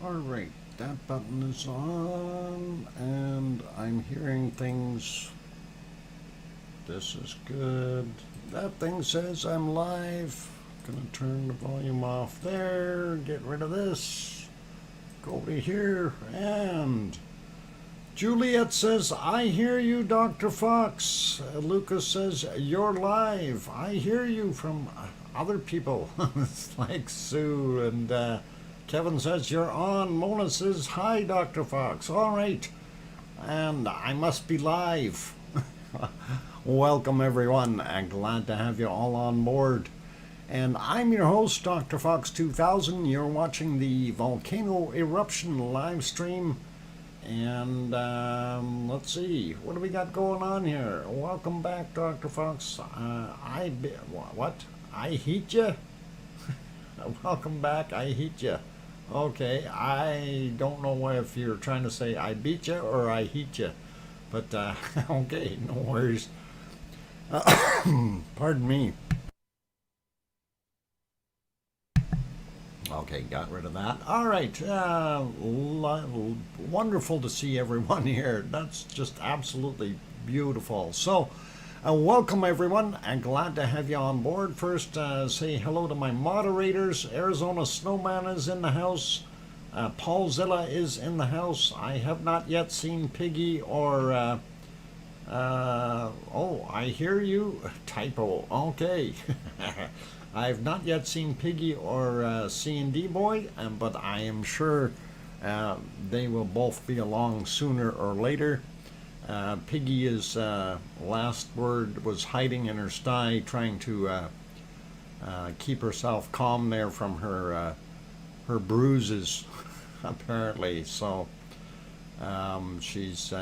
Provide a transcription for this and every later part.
Alright, that button is on, and I'm hearing things. This is good. That thing says I'm live. Gonna turn the volume off there, get rid of this, go over here, and Juliet says, I hear you, Dr. Fox. Lucas says, you're live. I hear you from other people. It's like Sue, and Kevin says, you're on. Mona says, hi, Dr. Fox. All right. And I must be live. Welcome, everyone. I'm glad to have you all on board. And I'm your host, DrFox2000. You're watching the Volcano Eruption live stream. And let's see, what do we got going on here? Welcome back, Dr. Fox. What? I heat ya? Welcome back, I heat ya. Okay, I don't know if you're trying to say I beat ya or I heat ya. But, okay, no worries. Pardon me. Okay, got rid of that. All right, wonderful to see everyone here. That's just absolutely beautiful. So, welcome everyone. I'm glad to have you on board. First, say hello to my moderators. Arizona Snowman is in the house. Paul Zilla is in the house. I have not yet seen Piggy or... oh, I hear you. Typo. Okay. I've not yet seen Piggy or C&D Boy, but I am sure they will both be along sooner or later. Piggy is, last word, was hiding in her sty, trying to keep herself calm there from her bruises, apparently. So she's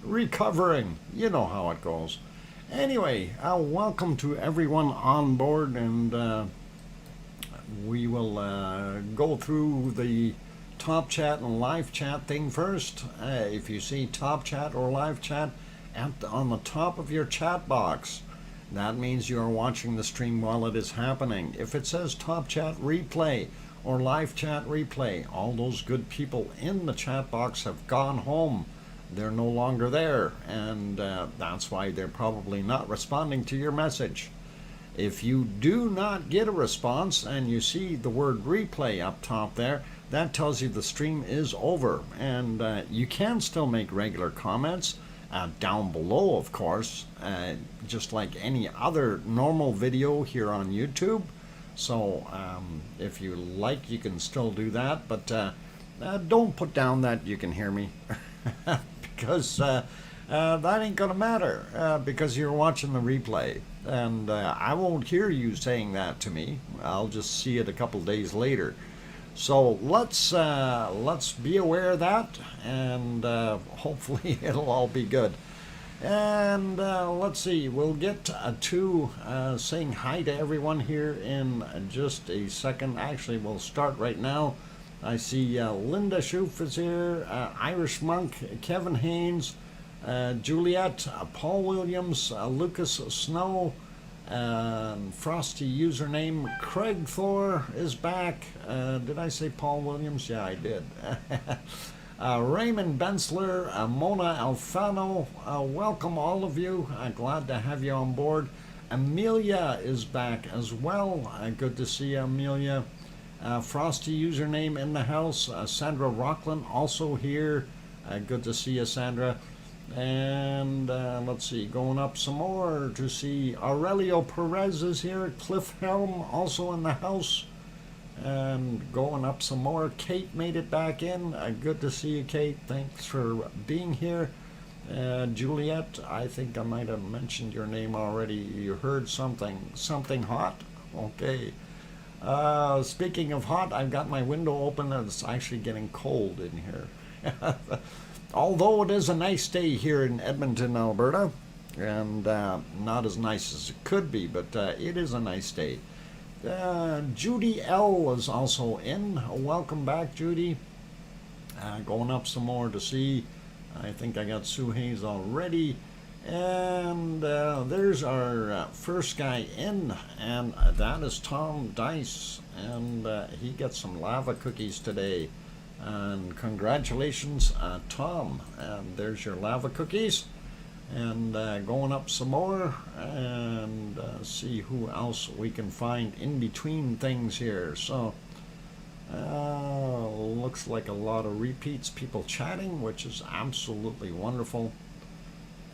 recovering. You know how it goes. Anyway, welcome to everyone on board, and we will go through the top chat and live chat thing first. If you see top chat or live chat on the top of your chat box, that means you are watching the stream while it is happening. If it says top chat replay or live chat replay, all those good people in the chat box have gone home. They're no longer there, and that's why they're probably not responding to your message. If you do not get a response and you see the word replay up top there, that tells you the stream is over, and you can still make regular comments down below, of course, just like any other normal video here on YouTube. So if you like, you can still do that, but don't put down that you can hear me. Because that ain't gonna matter because you're watching the replay, and I won't hear you saying that to me. I'll just see it a couple days later. So let's be aware of that, and hopefully it'll all be good. And let's see, we'll get to saying hi to everyone here in just a second. Actually, we'll start right now. I see Linda Schoof is here, Irish Monk, Kevin Haynes, Juliet, Paul Williams, Lucas Snow, Frosty username, Craig Thor is back. Did I say Paul Williams? Yeah, I did. Raymond Bensler, Mona Alfano, welcome all of you. Glad to have you on board. Amelia is back as well. Good to see you, Amelia. Frosty username in the house. Sandra Rockland also here. Good to see you, Sandra. And let's see, going up some more to see Aurelio Perez is here. Cliff Helm also in the house. And going up some more. Kate made it back in. Good to see you, Kate. Thanks for being here. Juliet, I think I might have mentioned your name already. You heard something hot? Okay. Speaking of hot, I've got my window open and it's actually getting cold in here. Although it is a nice day here in Edmonton, Alberta, and not as nice as it could be, but it is a nice day. Judy L is also in. Welcome back, Judy. Going up some more to see. I think I got Sue Hayes already. And there's our first guy in, and that is Tom Dice, and he gets some lava cookies today. And congratulations, Tom. And there's your lava cookies. And going up some more and see who else we can find in between things here. So looks like a lot of repeats, people chatting, which is absolutely wonderful.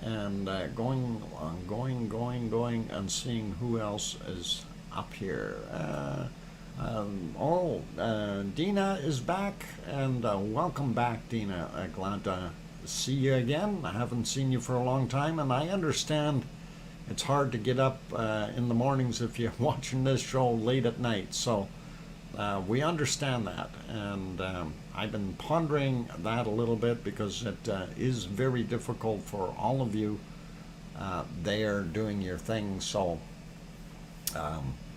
And going and seeing who else is up here. Dina is back, and welcome back, Dina. Glad to see you again. I haven't seen you for a long time, and I understand it's hard to get up in the mornings if you're watching this show late at night. So we understand that, and I've been pondering that a little bit because it is very difficult for all of you there doing your thing. So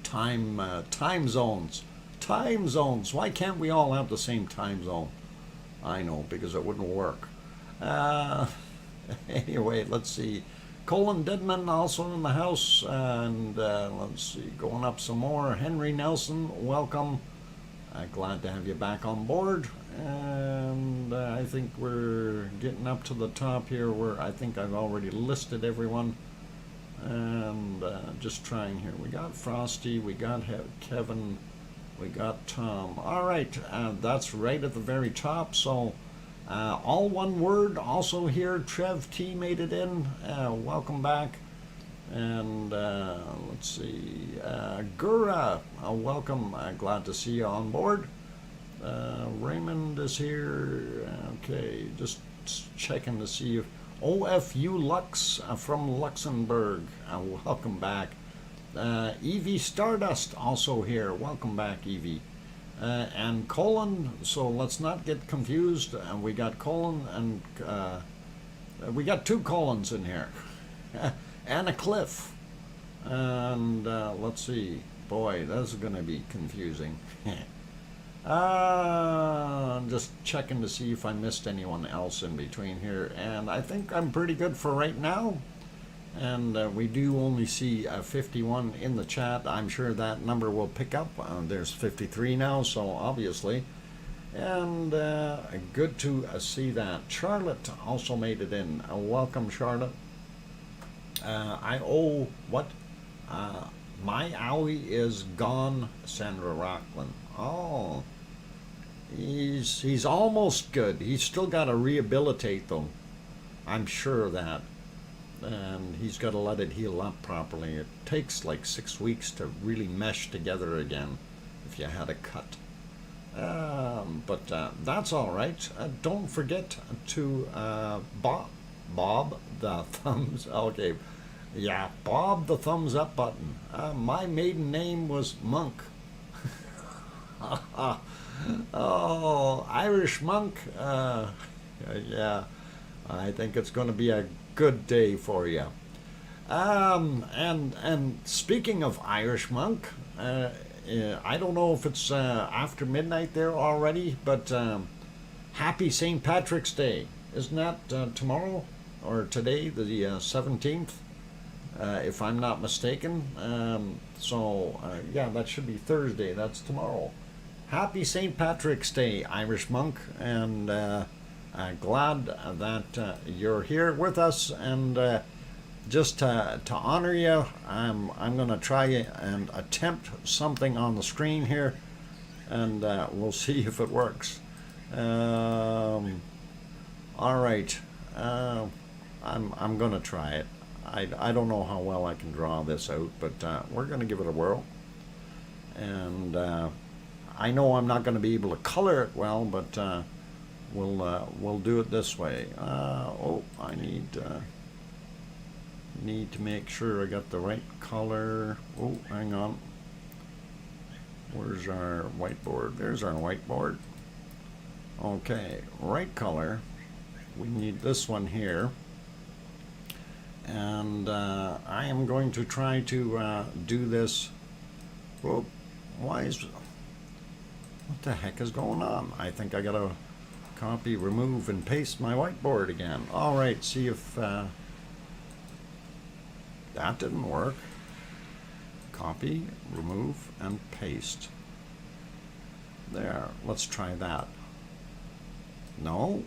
time zones. Why can't we all have the same time zone? I know, because it wouldn't work. Anyway, let's see. Colin Dedman also in the house, and let's see, going up some more. Henry Nelson, welcome. Glad to have you back on board. And I think we're getting up to the top here where I think I've already listed everyone. And just trying here. We got Frosty, we got Kevin, we got Tom. All right, that's right at the very top. So all one word. Also here, Trev T made it in. Welcome back. And let's see, Gura, welcome. Glad to see you on board. Raymond is here. Okay, just checking to see if OFU Lux from Luxembourg. Welcome back. Evie Stardust also here. Welcome back, Evie. And Colin, so let's not get confused. We got Colin and we got two Colins in here. And a Cliff. And let's see. Boy, this is going to be confusing. I'm just checking to see if I missed anyone else in between here. And I think I'm pretty good for right now. And we do only see 51 in the chat. I'm sure that number will pick up. There's 53 now, so obviously. And good to see that. Charlotte also made it in. Welcome, Charlotte. I owe what? My owie is gone, Sandra Rockland. Oh, he's almost good. He's still got to rehabilitate though. I'm sure of that. And he's got to let it heal up properly. It takes like 6 weeks to really mesh together again if you had a cut. But that's all right. Don't forget to Bob the thumbs. Okay, yeah, Bob the thumbs up button. My maiden name was Monk. Oh, Irish Monk. Yeah, I think it's going to be a good day for you. And speaking of Irish Monk, I don't know if it's after midnight there already, but happy St. Patrick's Day. Isn't that tomorrow or today, the 17th, if I'm not mistaken? Yeah, that should be Thursday. That's tomorrow. Happy St. Patrick's Day, Irish Monk, and glad that you're here with us. And just to honor you, I'm going to try and attempt something on the screen here, and we'll see if it works. All right, I'm going to try it. I don't know how well I can draw this out, but we're going to give it a whirl. And I know I'm not going to be able to color it well, but we'll do it this way. Oh, I need to make sure I got the right color. Oh, hang on. Where's our whiteboard? There's our whiteboard. Okay, right color. We need this one here. And I am going to try to do this. Whoa, what the heck is going on? I think I gotta copy, remove, and paste my whiteboard again. All right, see if that didn't work. Copy, remove, and paste. There, let's try that. No.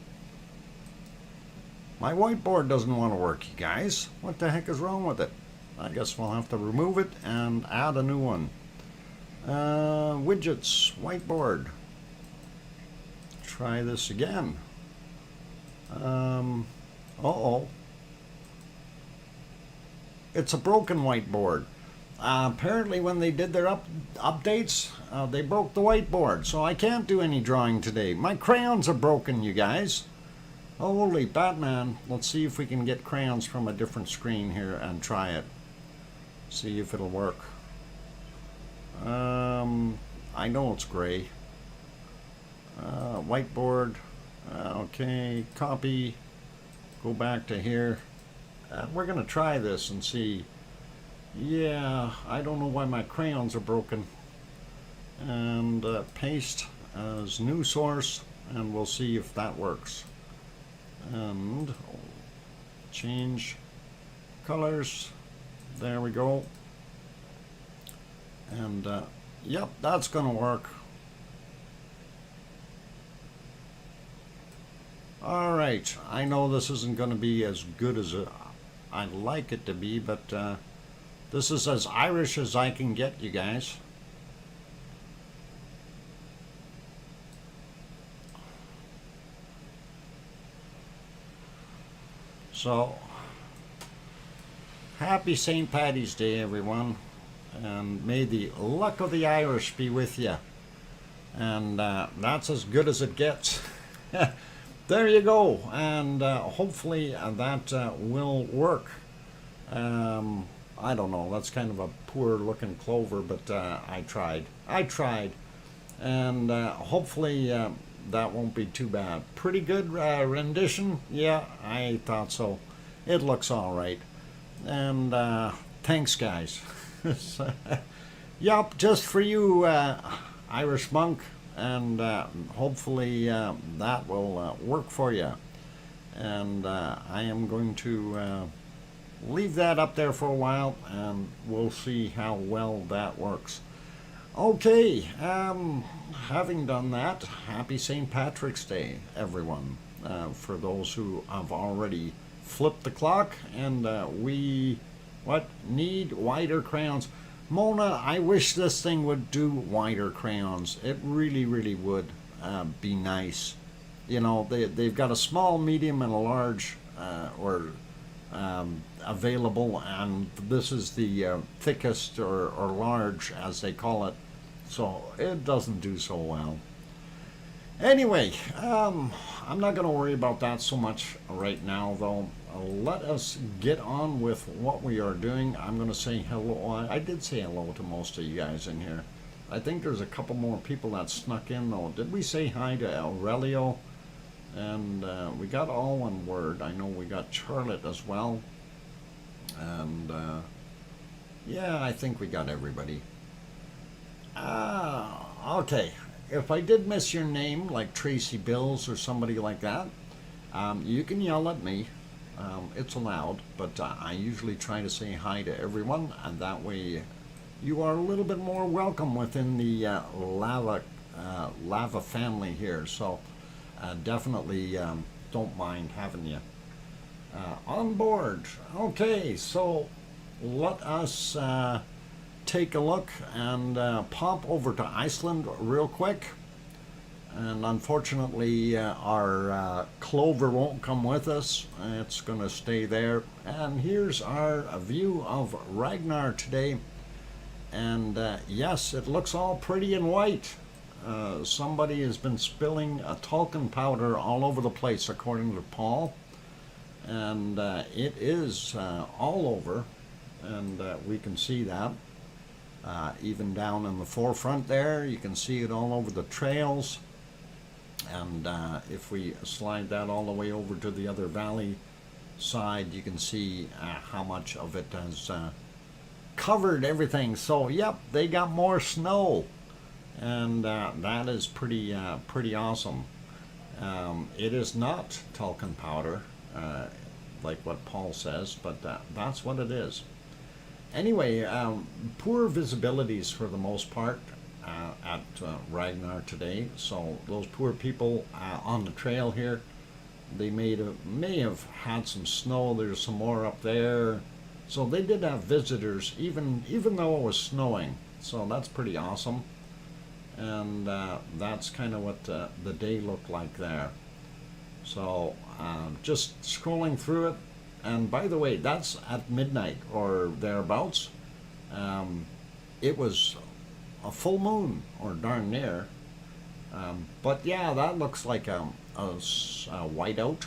My whiteboard doesn't want to work, you guys. What the heck is wrong with it? I guess we'll have to remove it and add a new one. Widgets, whiteboard. Try this again. Uh-oh. It's a broken whiteboard. Apparently when they did their updates, they broke the whiteboard, so I can't do any drawing today. My crayons are broken, you guys. Holy Batman. Let's see if we can get crayons from a different screen here and try it. See if it'll work. I know it's gray. Whiteboard. Okay, copy. Go back to here. We're going to try this and see. Yeah, I don't know why my crayons are broken. And paste as new source, and we'll see if that works. And change colors. There we go. And yep, that's gonna work. All right, I know this isn't gonna be as good as I'd like it to be, but this is as Irish as I can get, you guys. So, happy St. Paddy's Day, everyone, and may the luck of the Irish be with you. And that's as good as it gets. There you go, and hopefully that will work. I don't know, that's kind of a poor looking clover, but I tried, and hopefully that won't be too bad. Pretty good rendition. Yeah, I thought so. It looks all right. And thanks, guys. Yup, just for you, Irish monk, and hopefully that will work for you. And I am going to leave that up there for a while, and we'll see how well that works. Okay, having done that, happy St. Patrick's Day, everyone. For those who have already flipped the clock, and we need wider crayons. Mona, I wish this thing would do wider crayons. It really, really would be nice. You know, they've got a small, medium, and a large, available, and this is the thickest or large, as they call it. So it doesn't do so well. Anyway, I'm not going to worry about that so much right now, though. Let us get on with what we are doing. I'm going to say hello. I did say hello to most of you guys in here. I think there's a couple more people that snuck in, though. Did we say hi to Aurelio? And we got all one word. I know we got Charlotte as well. And yeah, I think we got everybody. Okay. If I did miss your name, like Tracy Bills or somebody like that, you can yell at me. It's allowed, but I usually try to say hi to everyone, and that way you are a little bit more welcome within the lava family here. So definitely don't mind having you on board. Okay, so let us take a look and pop over to Iceland real quick. And unfortunately our clover won't come with us. It's going to stay there. And here's our view of Ragnar today. And yes, it looks all pretty and white. Somebody has been spilling talcum powder all over the place, according to Paul. And it is all over, and we can see that. Even down in the forefront there, you can see it all over the trails. And if we slide that all the way over to the other valley side, you can see how much of it has covered everything. So yep, they got more snow, and that is pretty awesome. It is not talcum powder, like what Paul says, but that's what it is. Anyway, poor visibilities for the most part. at Ragnar today. So those poor people on the trail here, they may have had some snow. There's some more up there. So they did have visitors, even though it was snowing. So that's pretty awesome. And that's kind of what the day looked like there. So just scrolling through it. And by the way, that's at midnight or thereabouts. It was a full moon, or darn near. But yeah, that looks like a whiteout.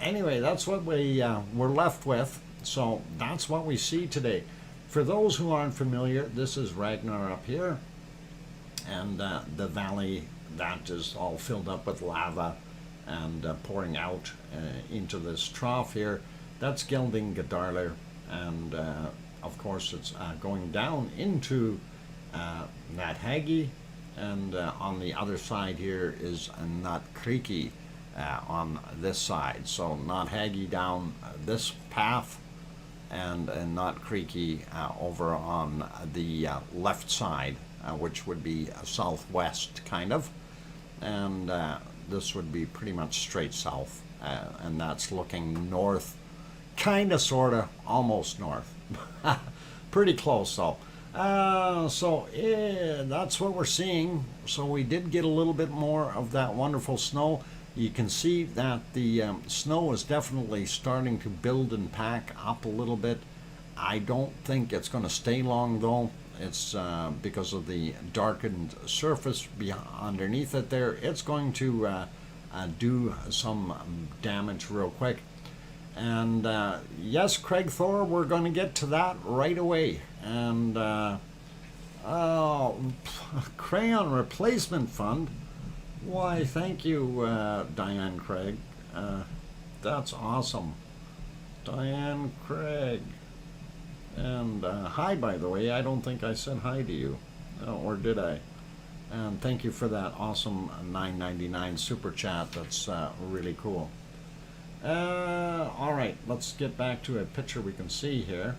Anyway, that's what we're left with. So that's what we see today. For those who aren't familiar, this is Ragnar up here, and the valley that is all filled up with lava and pouring out into this trough here. That's Geldingadarler, and of course it's going down into Nathagi, and on the other side here is Notcreeky on this side. So Nathagi down this path, and Notcreeky over on the left side, which would be southwest kind of, and this would be pretty much straight south, and that's looking north, kind of, sort of, almost north. Pretty close though. So that's what we're seeing. So we did get a little bit more of that wonderful snow. You can see that the snow is definitely starting to build and pack up a little bit. I don't think it's going to stay long though. It's because of the darkened surface underneath it there. It's going to do some damage real quick. And yes, Craig Thor, we're going to get to that right away. And Crayon Replacement Fund. Why, thank you, Diane Craig. That's awesome. Diane Craig. And hi, by the way. I don't think I said hi to you. Or did I? And thank you for that awesome $9.99 super chat. That's really cool. All right, let's get back to a picture we can see here.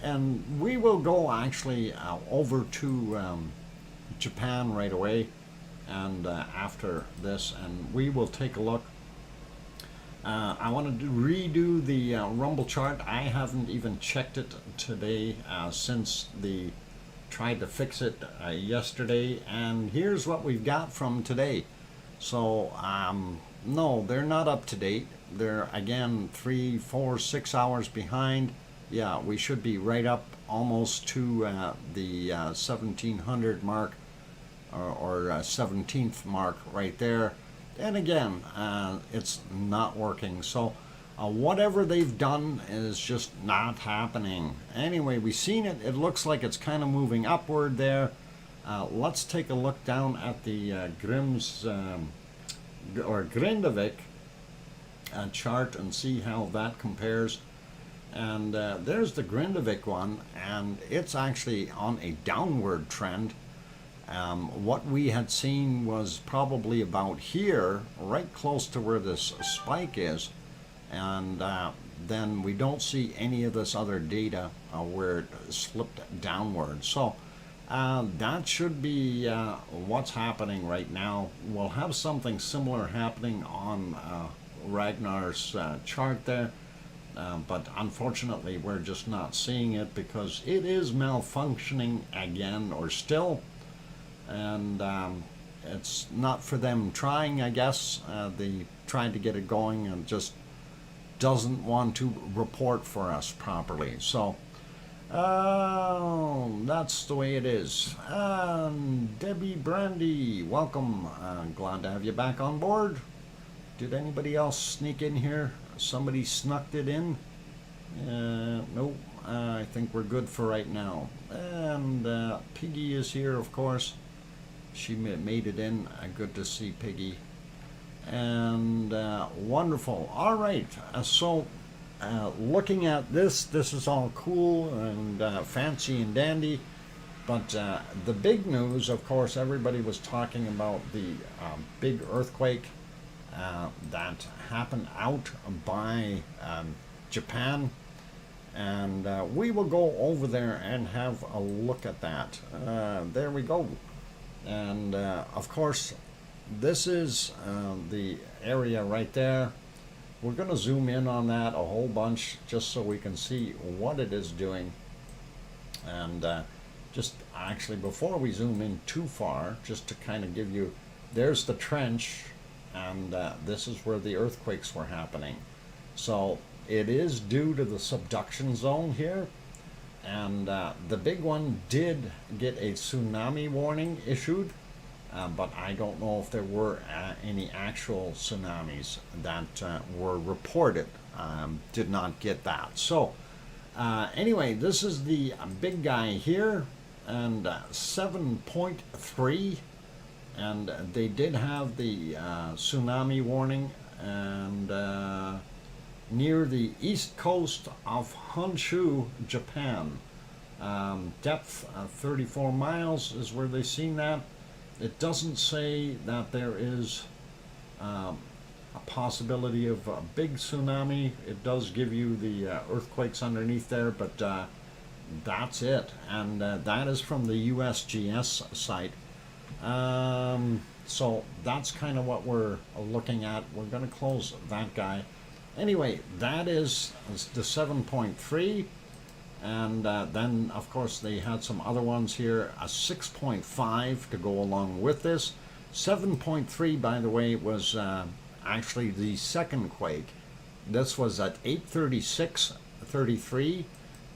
And we will go actually over to Japan right away, and after this, and we will take a look. I wanted to redo the rumble chart. I haven't even checked it today since the tried to fix it yesterday, and here's what we've got from today. So no, they're not up to date. They're again 3, 4, 6 hours behind. Yeah, we should be right up almost to the 1700 mark, or 17th mark right there. And again, it's not working. So whatever they've done is just not happening. Anyway, we've seen it. It looks like it's kind of moving upward there. Let's take a look down at the Grimm's or Grindavik chart and see how that compares. And there's the Grindavik one, and it's actually on a downward trend. What we had seen was probably about here, right close to where this spike is, and then we don't see any of this other data where it slipped downward. So that should be what's happening right now. We'll have something similar happening on Ragnar's chart there, but unfortunately we're just not seeing it because it is malfunctioning again, or still. And it's not for them trying, I guess. They tried to get it going and just doesn't want to report for us properly. So that's the way it is. Debbie Brandy, welcome. Glad to have you back on board. Did anybody else sneak in here? Somebody snuck it in? Nope. I think we're good for right now. And Piggy is here, of course. She made it in. Good to see Piggy. And wonderful. All right. So looking at this is all cool and fancy and dandy. But the big news, of course, everybody was talking about the big earthquake that happened out by Japan. And we will go over there and have a look at that. There we go. And of course, this is the area right there. We're going to zoom in on that a whole bunch just so we can see what it is doing. And just actually, before we zoom in too far, just to kind of give you, there's the trench, and this is where the earthquakes were happening. So it is due to the subduction zone here, and the big one did get a tsunami warning issued, but I don't know if there were any actual tsunamis that were reported. Did not get that. So anyway, this is the big guy here, and 7.3, and they did have the tsunami warning, and near the east coast of Honshu, Japan. Depth 34 miles is where they seen that. It doesn't say that there is a possibility of a big tsunami. It does give you the earthquakes underneath there, but that's it. And that is from the USGS site. So that's kind of what we're looking at. We're going to close that guy. Anyway, that is the 7.3, and then of course they had some other ones here, a 6.5 to go along with this. 7.3, by the way, was actually the second quake. This was at 8:36:33,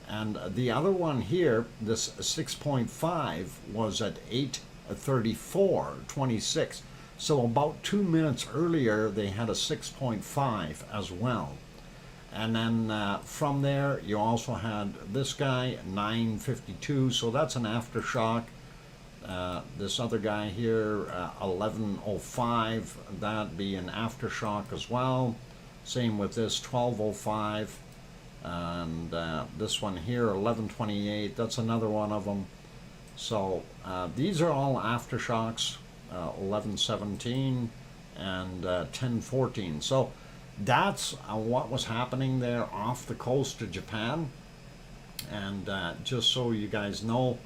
and the other one here, this 6.5, was at 8:34:26. So about 2 minutes earlier, they had a 6.5 as well. And then from there, you also had this guy, 9:52, so that's an aftershock. This other guy here, 11:05, that'd be an aftershock as well. Same with this, 12:05. And this one here, 11:28, that's another one of them. So these are all aftershocks. 11:17 and 10:14. So that's what was happening there off the coast of Japan. And just so you guys know,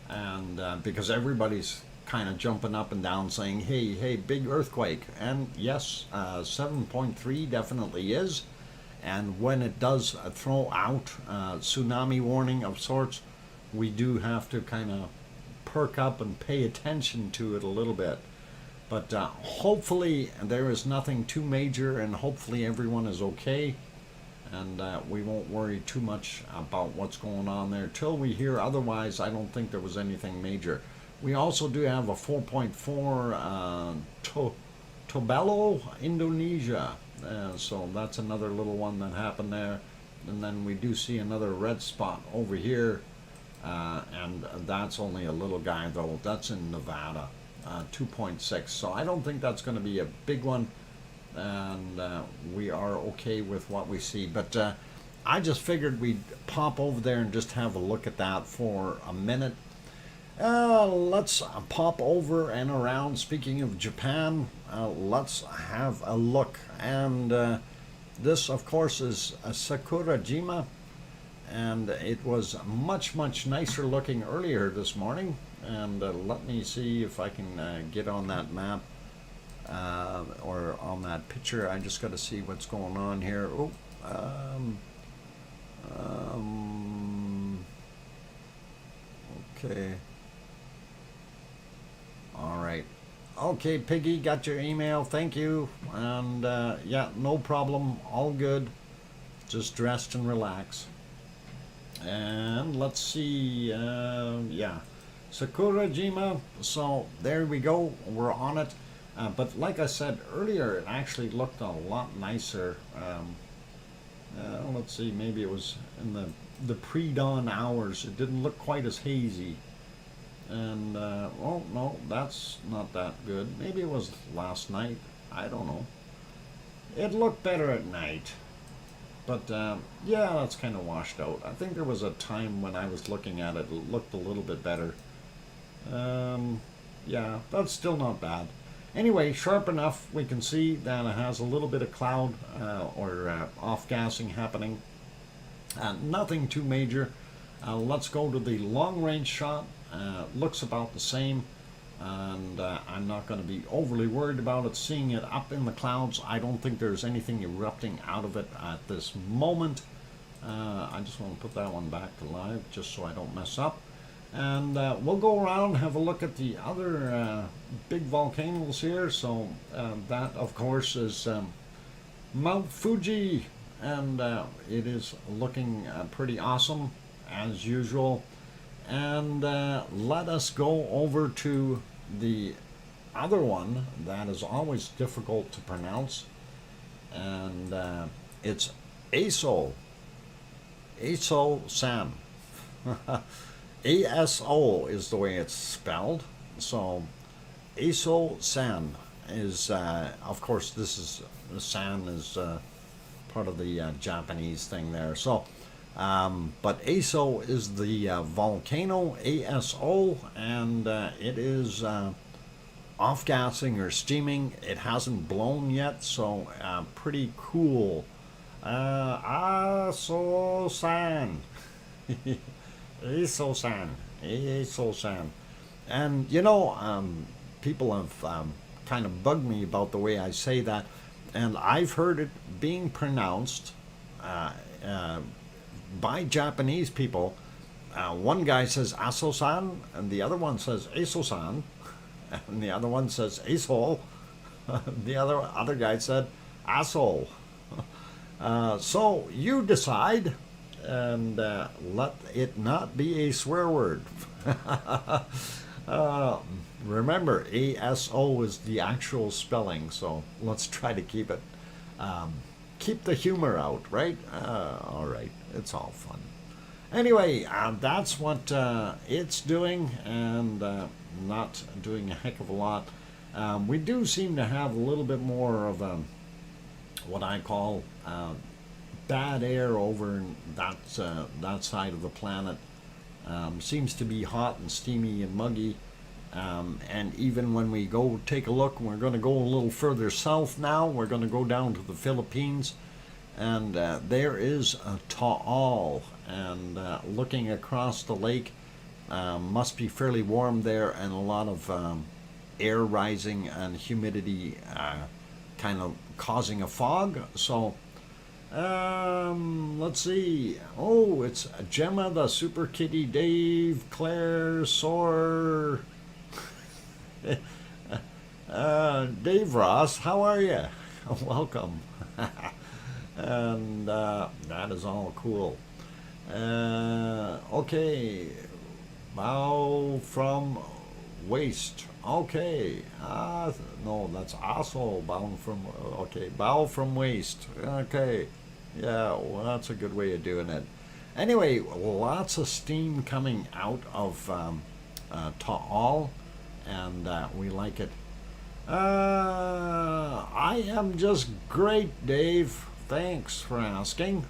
and because everybody's kind of jumping up and down saying, hey, big earthquake. And yes, 7.3 definitely is. And when it does throw out tsunami warning of sorts, we do have to kind of perk up and pay attention to it a little bit. But hopefully there is nothing too major, and hopefully everyone is okay, and we won't worry too much about what's going on there till we hear otherwise. I don't think there was anything major. We also do have a 4.4 Tobelo, Indonesia, so that's another little one that happened there. And then we do see another red spot over here. And that's only a little guy though. That's in Nevada, 2.6. So I don't think that's going to be a big one, and we are okay with what we see. But I just figured we'd pop over there and just have a look at that for a minute. Let's pop over and around. Speaking of Japan, let's have a look. And this, of course, is Sakurajima. And it was much nicer looking earlier this morning. And let me see if I can get on that map or on that picture. I just got to see what's going on here. Oh, okay. All right. Okay, Piggy, got your email. Thank you. And yeah, no problem. All good. Just dressed and relax. And let's see, yeah, Sakurajima. So there we go, we're on it. But like I said earlier, it actually looked a lot nicer. Let's see, maybe it was in the pre-dawn hours. It didn't look quite as hazy. And, oh no, that's not that good. Maybe it was last night, I don't know. It looked better at night. But yeah, that's kind of washed out. I think there was a time when I was looking at it, it looked a little bit better. Yeah, that's still not bad. Anyway, sharp enough, we can see that it has a little bit of cloud or off-gassing happening. Nothing too major. Let's go to the long-range shot. Looks about the same, and I'm not going to be overly worried about it. Seeing it up in the clouds, I don't think there's anything erupting out of it at this moment. I just want to put that one back to live just so I don't mess up. And we'll go around and have a look at the other big volcanoes here. So that, of course, is Mount Fuji, and it is looking pretty awesome as usual. And let us go over to the other one that is always difficult to pronounce, and it's ASO San. ASO is the way it's spelled. So ASO San is of course this is San is part of the Japanese thing there. So but ASO is the volcano, ASO, and it is off-gassing or steaming. It hasn't blown yet, so pretty cool. ASO-san. ASO-san. ASO-san. And, you know, people have kind of bugged me about the way I say that, and I've heard it being pronounced by Japanese people. One guy says Aso-san, and the other one says Eso-san, and the other one says Aso. The other guy said Aso. So you decide, and let it not be a swear word. Remember, ASO is the actual spelling, so let's try to keep it. Keep the humor out, right? All right, it's all fun. Anyway, that's what it's doing, and not doing a heck of a lot. We do seem to have a little bit more of what I call bad air over that side of the planet. Seems to be hot and steamy and muggy. And even when we go take a look, we're going to go a little further south now. We're going to go down to the Philippines, and there is a Taal, and looking across the lake, must be fairly warm there, and a lot of air rising and humidity kind of causing a fog. So let's see. Oh, it's Gemma, the Super Kitty, Dave, Claire, Soar, Dave Ross, how are you? Welcome. And that is all cool. Okay, bow from waste. Okay, no, that's also bound from. Okay, bow from waste. Okay, yeah, well, that's a good way of doing it. Anyway, lots of steam coming out of Taal, and we like it. I am just great, Dave. Thanks for asking.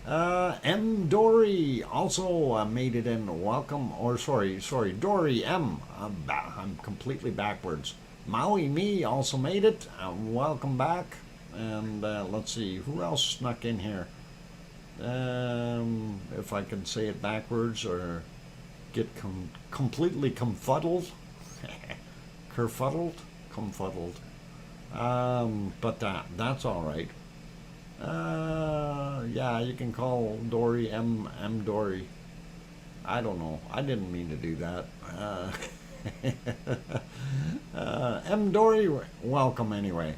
M. Dory also made it in. Welcome, or sorry, Dory M. I'm completely backwards. Maui Me also made it. Welcome back. And let's see, who else snuck in here? If I can say it backwards or get completely confuddled. Kerfuddled? Confuddled. But that's all right. Yeah, you can call Dory M. Dory. I don't know. I didn't mean to do that. M. Dory, welcome anyway.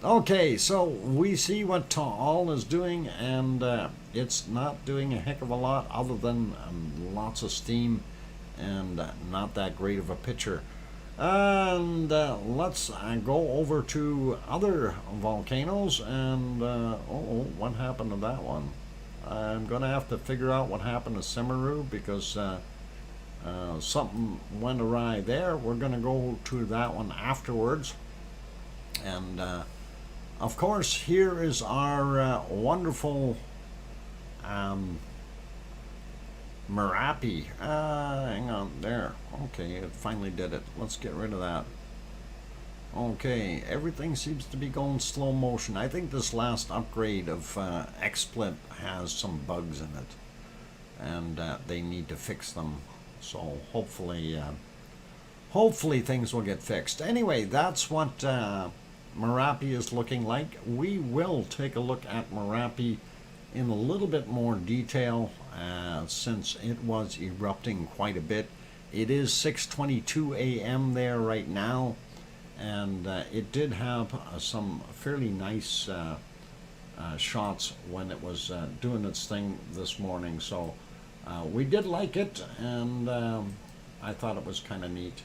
Okay, so we see what Taal is doing, and it's not doing a heck of a lot other than lots of steam and not that great of a picture. And let's go over to other volcanoes, and what happened to that one? I'm gonna have to figure out what happened to Semeru, because something went awry there. We're gonna go to that one afterwards. And of course, here is our wonderful Merapi. Hang on, there. Okay, it finally did it. Let's get rid of that. Okay, everything seems to be going slow motion. I think this last upgrade of XSplit has some bugs in it, and they need to fix them. So hopefully things will get fixed. Anyway, that's what Merapi is looking like. We will take a look at Merapi in a little bit more detail since it was erupting quite a bit. It is 6:22 a.m. there right now, and it did have some fairly nice shots when it was doing its thing this morning. So we did like it, and I thought it was kind of neat.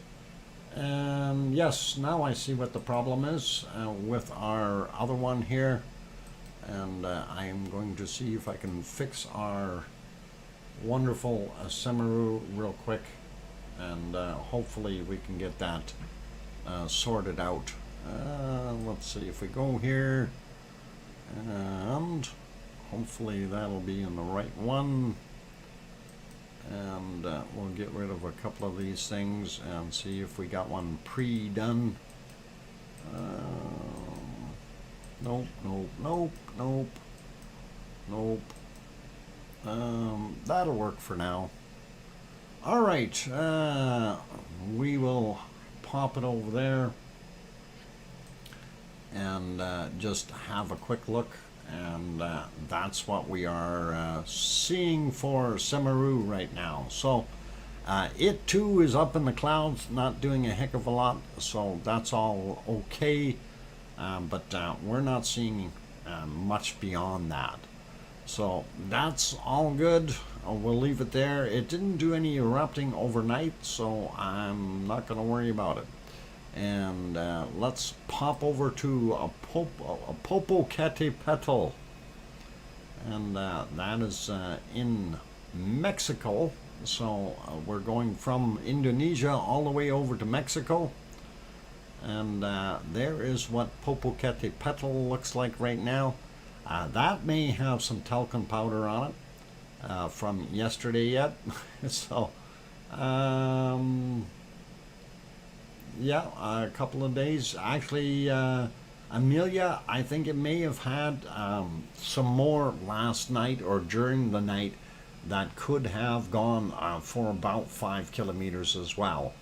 And yes, now I see what the problem is with our other one here, and I am going to see if I can fix our wonderful Semaru real quick, and hopefully we can get that sorted out. Let's see if we go here, and hopefully that'll be in the right one. And we'll get rid of a couple of these things and see if we got one pre-done. Nope, nope, nope, nope, nope. That'll work for now. All right, we will pop it over there and just have a quick look. And that's what we are seeing for Semaru right now. So it too is up in the clouds, not doing a heck of a lot, so that's all okay. But we're not seeing much beyond that. So that's all good. We'll leave it there. It didn't do any erupting overnight, so I'm not going to worry about it. And let's pop over to a Popocatépetl, and that is in Mexico. So we're going from Indonesia all the way over to Mexico, and there is what Popocatépetl looks like right now. That may have some talcum powder on it from yesterday yet. So yeah, a couple of days. Actually, Amelia, I think it may have had some more last night or during the night that could have gone for about 5 kilometers as well.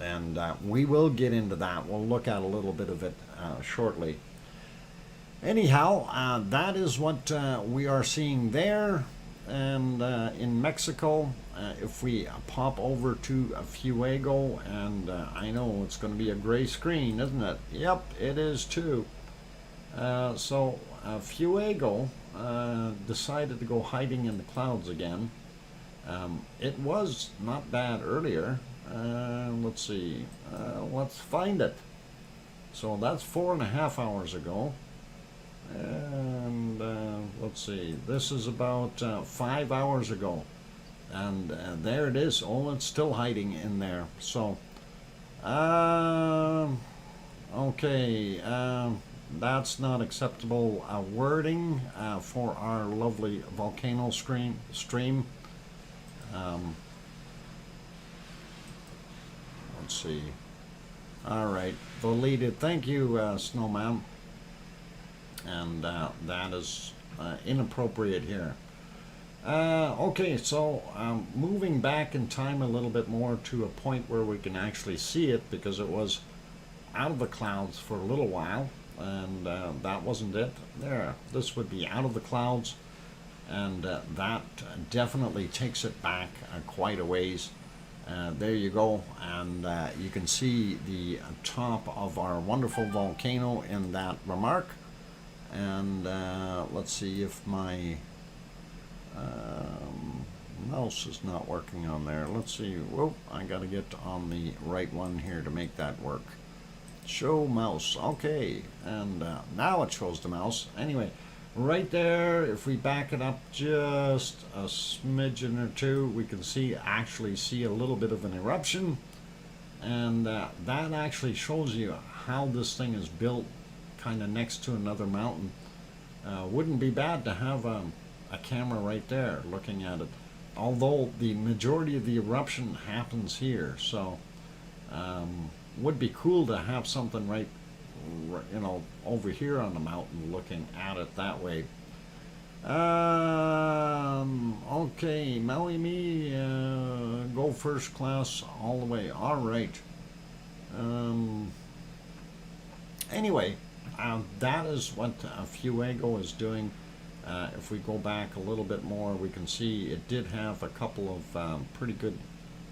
And we will get into that. We'll look at a little bit of it shortly. Anyhow, that is what we are seeing there. And in Mexico, if we pop over to Fuego, and I know it's going to be a gray screen, isn't it? Yep, it is too. So Fuego decided to go hiding in the clouds again. It was not bad earlier. Let's see. Let's find it. So that's 4.5 hours ago. And let's see, this is about 5 hours ago, and there it is. Oh, it's still hiding in there. So okay, that's not acceptable wording for our lovely volcano stream. Let's see. All right, deleted. Thank you, Snowman. And that is inappropriate here. Okay, so moving back in time a little bit more to a point where we can actually see it, because it was out of the clouds for a little while, and that wasn't it. There, this would be out of the clouds, and that definitely takes it back quite a ways. There you go, and you can see the top of our wonderful volcano in that remark. And let's see if my mouse is not working on there. Let's see. Whoa, I got to get on the right one here to make that work. Show mouse. Okay, and now it shows the mouse. Anyway, right there, if we back it up just a smidgen or two, we can actually see a little bit of an eruption, and that actually shows you how this thing is built, kind of next to another mountain. Wouldn't be bad to have a camera right there looking at it, although the majority of the eruption happens here. So would be cool to have something right you know, over here on the mountain looking at it that way. Okay, Melly me, go first class all the way. All right. Anyway, that is what Fuego is doing. If we go back a little bit more, we can see it did have a couple of pretty good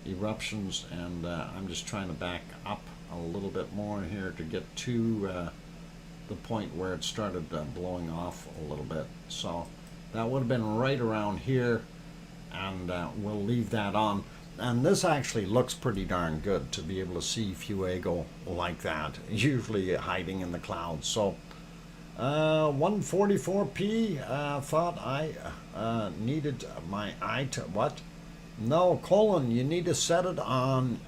eruptions, and I'm just trying to back up a little bit more here to get to the point where it started blowing off a little bit. So that would have been right around here, and we'll leave that on. And this actually looks pretty darn good to be able to see Fuego like that, usually hiding in the clouds. So 144p, thought I needed my eye to, what? No, Colin, you need to set it on,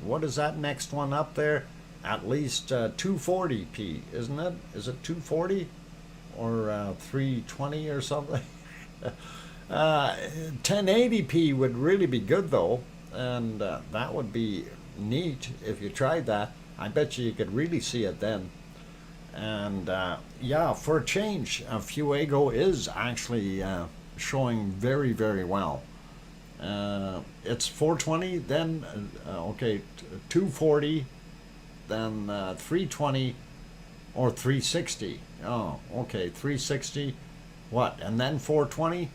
what is that next one up there? At least 240p, isn't it? Is it 240 or 320 or something? 1080p would really be good though, and that would be neat if you tried that. I bet you could really see it then. And yeah, for a change, Fuego is actually showing very, very well. It's 420, then okay, 240, then 320 or 360. Oh, okay, 360. What? And then 420?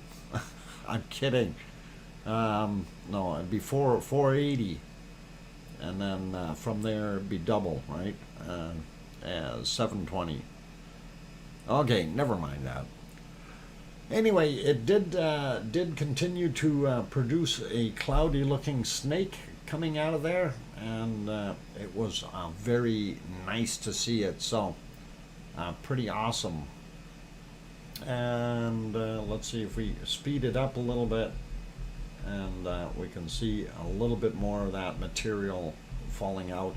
I'm kidding. No, it'd be 480, and then from there it'd be double, right? 720. Okay, never mind that. Anyway, it did continue to produce a cloudy-looking snake coming out of there, and it was very nice to see it. So, pretty awesome. And let's see if we speed it up a little bit, and we can see a little bit more of that material falling out.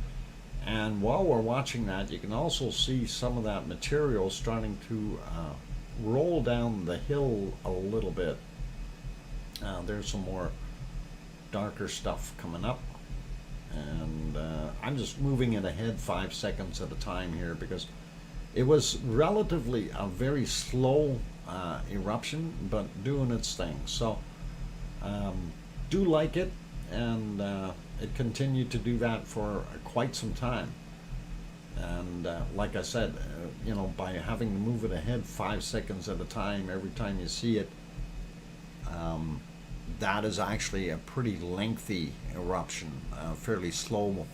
And while we're watching that, you can also see some of that material starting to roll down the hill a little bit. There's some more darker stuff coming up, and I'm just moving it ahead 5 seconds at a time here because it was relatively a very slow eruption, but doing its thing. So do like it, and it continued to do that for quite some time. And like I said, you know, by having to move it ahead 5 seconds at a time every time you see it, that is actually a pretty lengthy eruption, fairly slow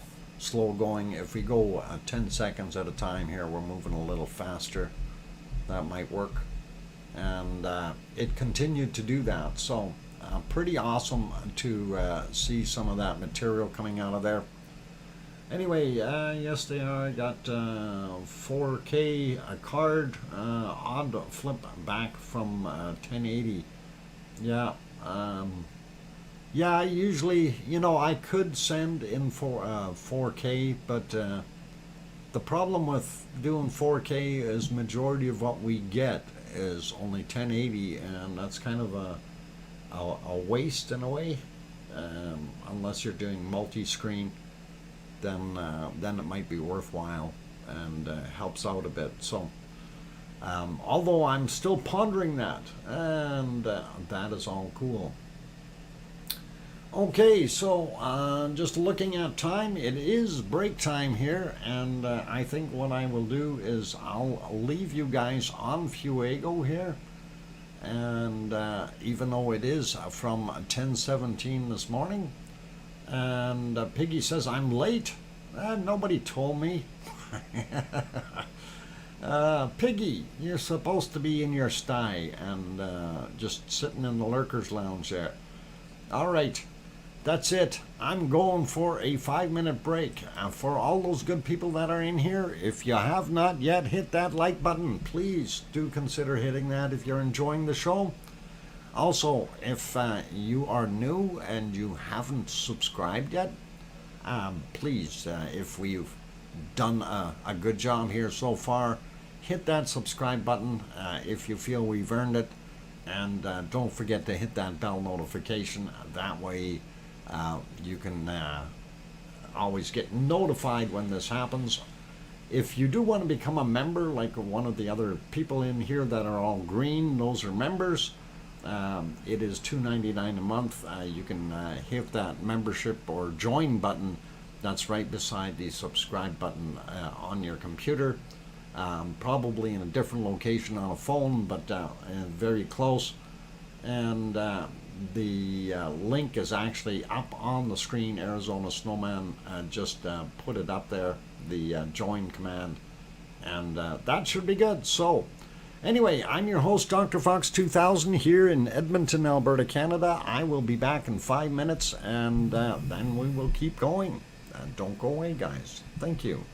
going. If we go 10 seconds at a time here, we're moving a little faster. That might work. And it continued to do that. So pretty awesome to see some of that material coming out of there. Anyway, yes, they are. I got 4K a card. Odd to flip back from 1080. Yeah. Yeah, usually, you know, I could send in for 4K, but the problem with doing 4K is majority of what we get is only 1080, and that's kind of a waste in a way, unless you're doing multi-screen. Then it might be worthwhile and helps out a bit. So, although I'm still pondering that, and that is all cool. Okay, so just looking at time, it is break time here, and I think what I will do is I'll leave you guys on Fuego here, and even though it is from 10:17 this morning, and Piggy says I'm late. Nobody told me. Piggy, you're supposed to be in your sty and just sitting in the lurkers lounge there. All right. That's it. I'm going for a 5-minute break. For all those good people that are in here, if you have not yet hit that like button, please do consider hitting that if you're enjoying the show. Also, if you are new and you haven't subscribed yet, please, if we've done a good job here so far, hit that subscribe button if you feel we've earned it. And don't forget to hit that bell notification. That way you can always get notified when this happens. If you do want to become a member, like one of the other people in here that are all green, those are members. It is $2.99 a month. You can hit that membership or join button that's right beside the subscribe button on your computer. Probably in a different location on a phone, but very close. And the link is actually up on the screen. Arizona Snowman just put it up there, the join command, and that should be good. So anyway, I'm your host, DrFox2000, here in Edmonton, Alberta, Canada. I will be back in 5 minutes, and then we will keep going. Don't go away, guys. Thank you.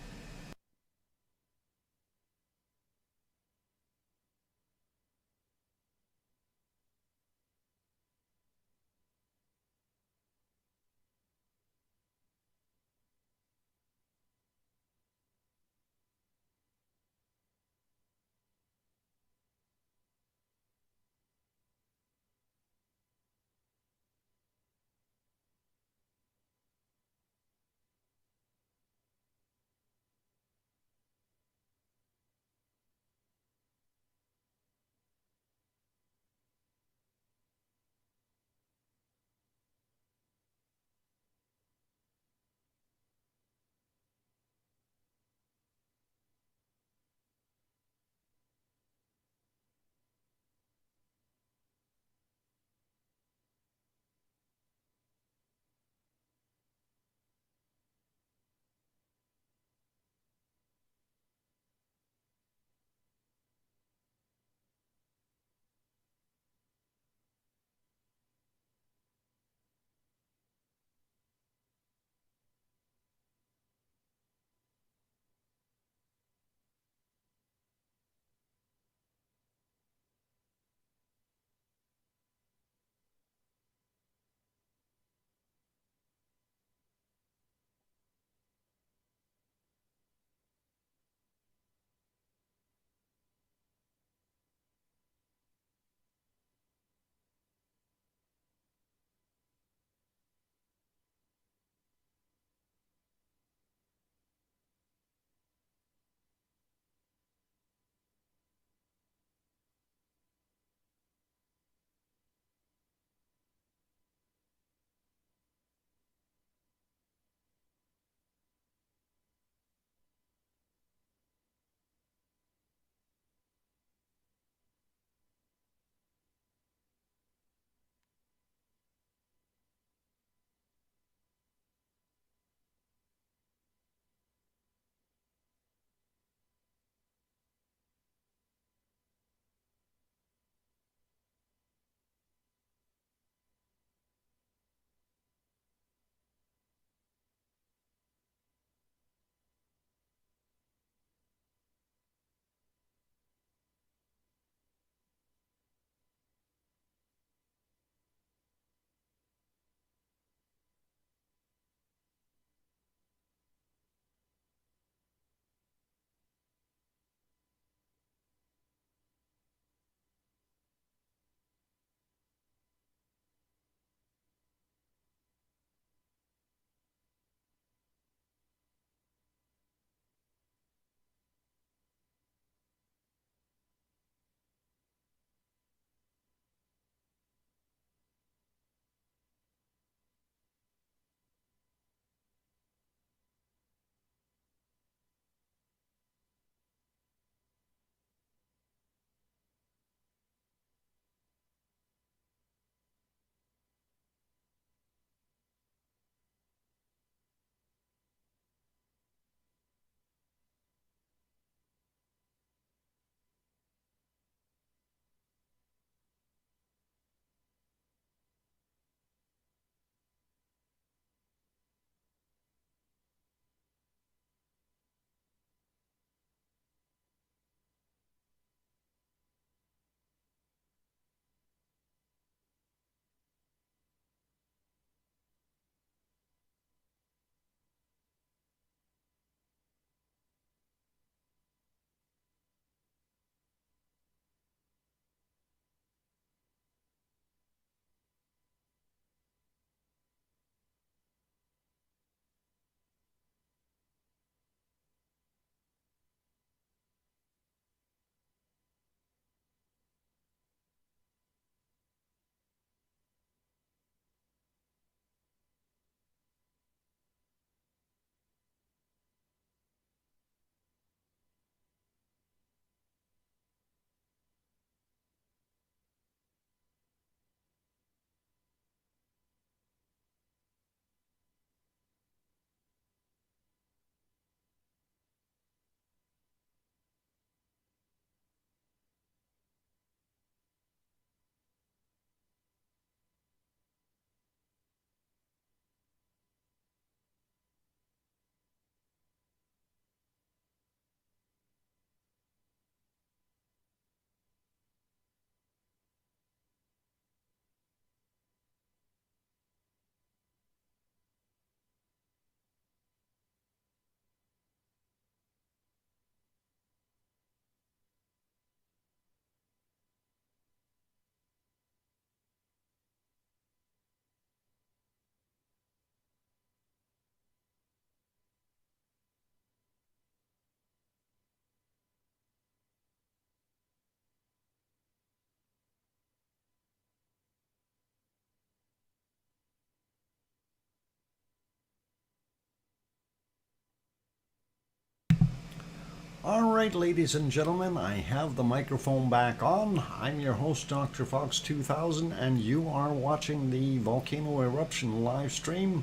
All right, ladies and gentlemen, I have the microphone back on. I'm your host, DrFox2000, and you are watching the Volcano Eruption live stream.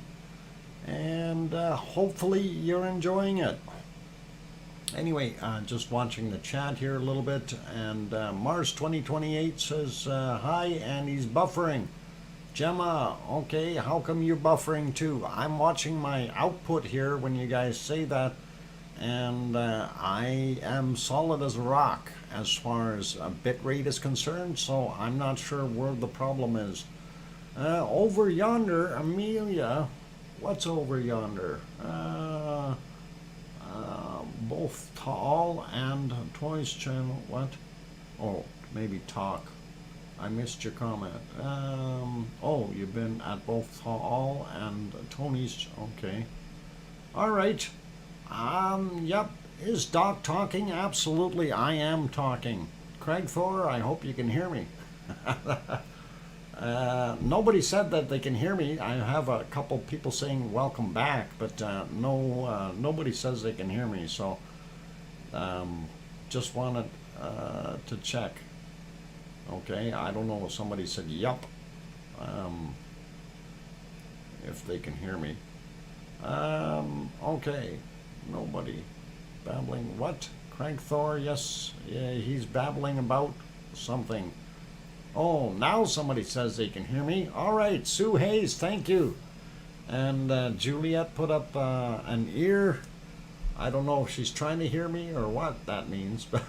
And hopefully you're enjoying it. Anyway, just watching the chat here a little bit, and Mars 2028 says hi, and he's buffering. Gemma, okay, how come you're buffering too? I'm watching my output here when you guys say that, and I am solid as a rock as far as bit rate is concerned, so I'm not sure where the problem is. Over yonder, Amelia, what's over yonder? Both tall and toys channel, what? Oh, maybe talk. I missed your comment. Oh, you've been at both tall and Tony's, okay. All right. Yep. Is Doc talking? Absolutely, I am talking. Craig Thor, I hope you can hear me. Nobody said that they can hear me. I have a couple people saying welcome back, but nobody says they can hear me. So just wanted to check. Okay, I don't know if somebody said yup. If they can hear me. Okay, nobody babbling. What? Craig Thor? Yes, yeah, he's babbling about something. Oh, now somebody says they can hear me. All right, Sue Hayes, thank you. And Juliet put up an ear. I don't know if she's trying to hear me or what that means, but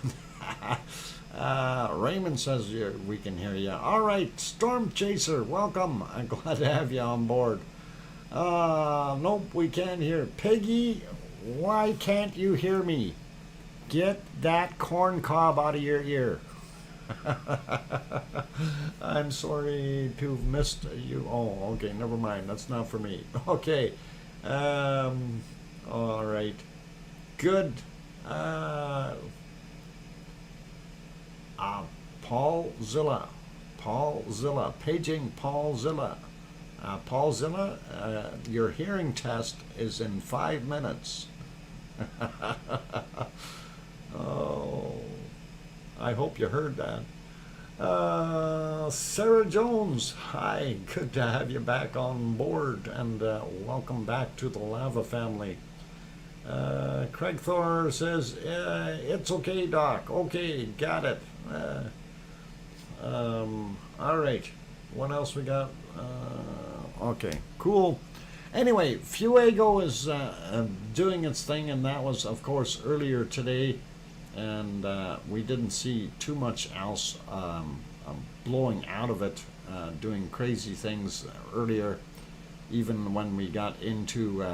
Raymond says we can hear you. All right, Storm Chaser, welcome. I'm glad to have you on board. Nope, we can't hear. Peggy, why can't you hear me? Get that corn cob out of your ear. I'm sorry to have missed you. Oh, okay, never mind. That's not for me. Okay. All right. Good. Paul Zilla, paging Paul Zilla. Paul Zilla, your hearing test is in 5 minutes. Oh, I hope you heard that. Sarah Jones, hi, good to have you back on board, and welcome back to the Lava family. Craig Thor says, it's okay, Doc. Okay, got it. All right, what else we got? Okay, cool. Anyway, Fuego is doing its thing, and that was, of course, earlier today, and we didn't see too much else blowing out of it, doing crazy things earlier, even when we got into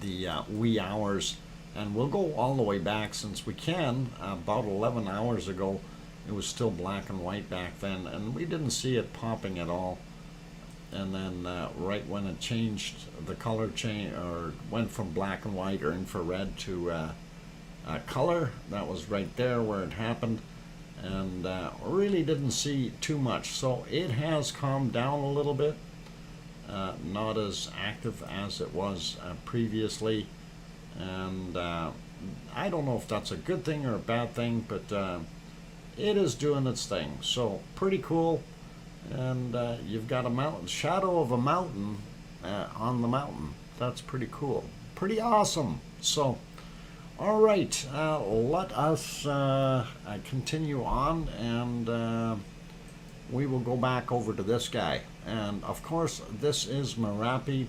the wee hours. And we'll go all the way back since we can. About 11 hours ago, it was still black and white back then, and we didn't see it popping at all. And then right when it changed, the color change, or went from black and white or infrared to color, that was right there where it happened, and really didn't see too much. So it has calmed down a little bit, not as active as it was previously, and I don't know if that's a good thing or a bad thing, but it is doing its thing. So pretty cool. And you've got a mountain, shadow of a mountain on the mountain. That's pretty cool, pretty awesome. So all right, let us continue on, and we will go back over to this guy. And of course, this is Merapi,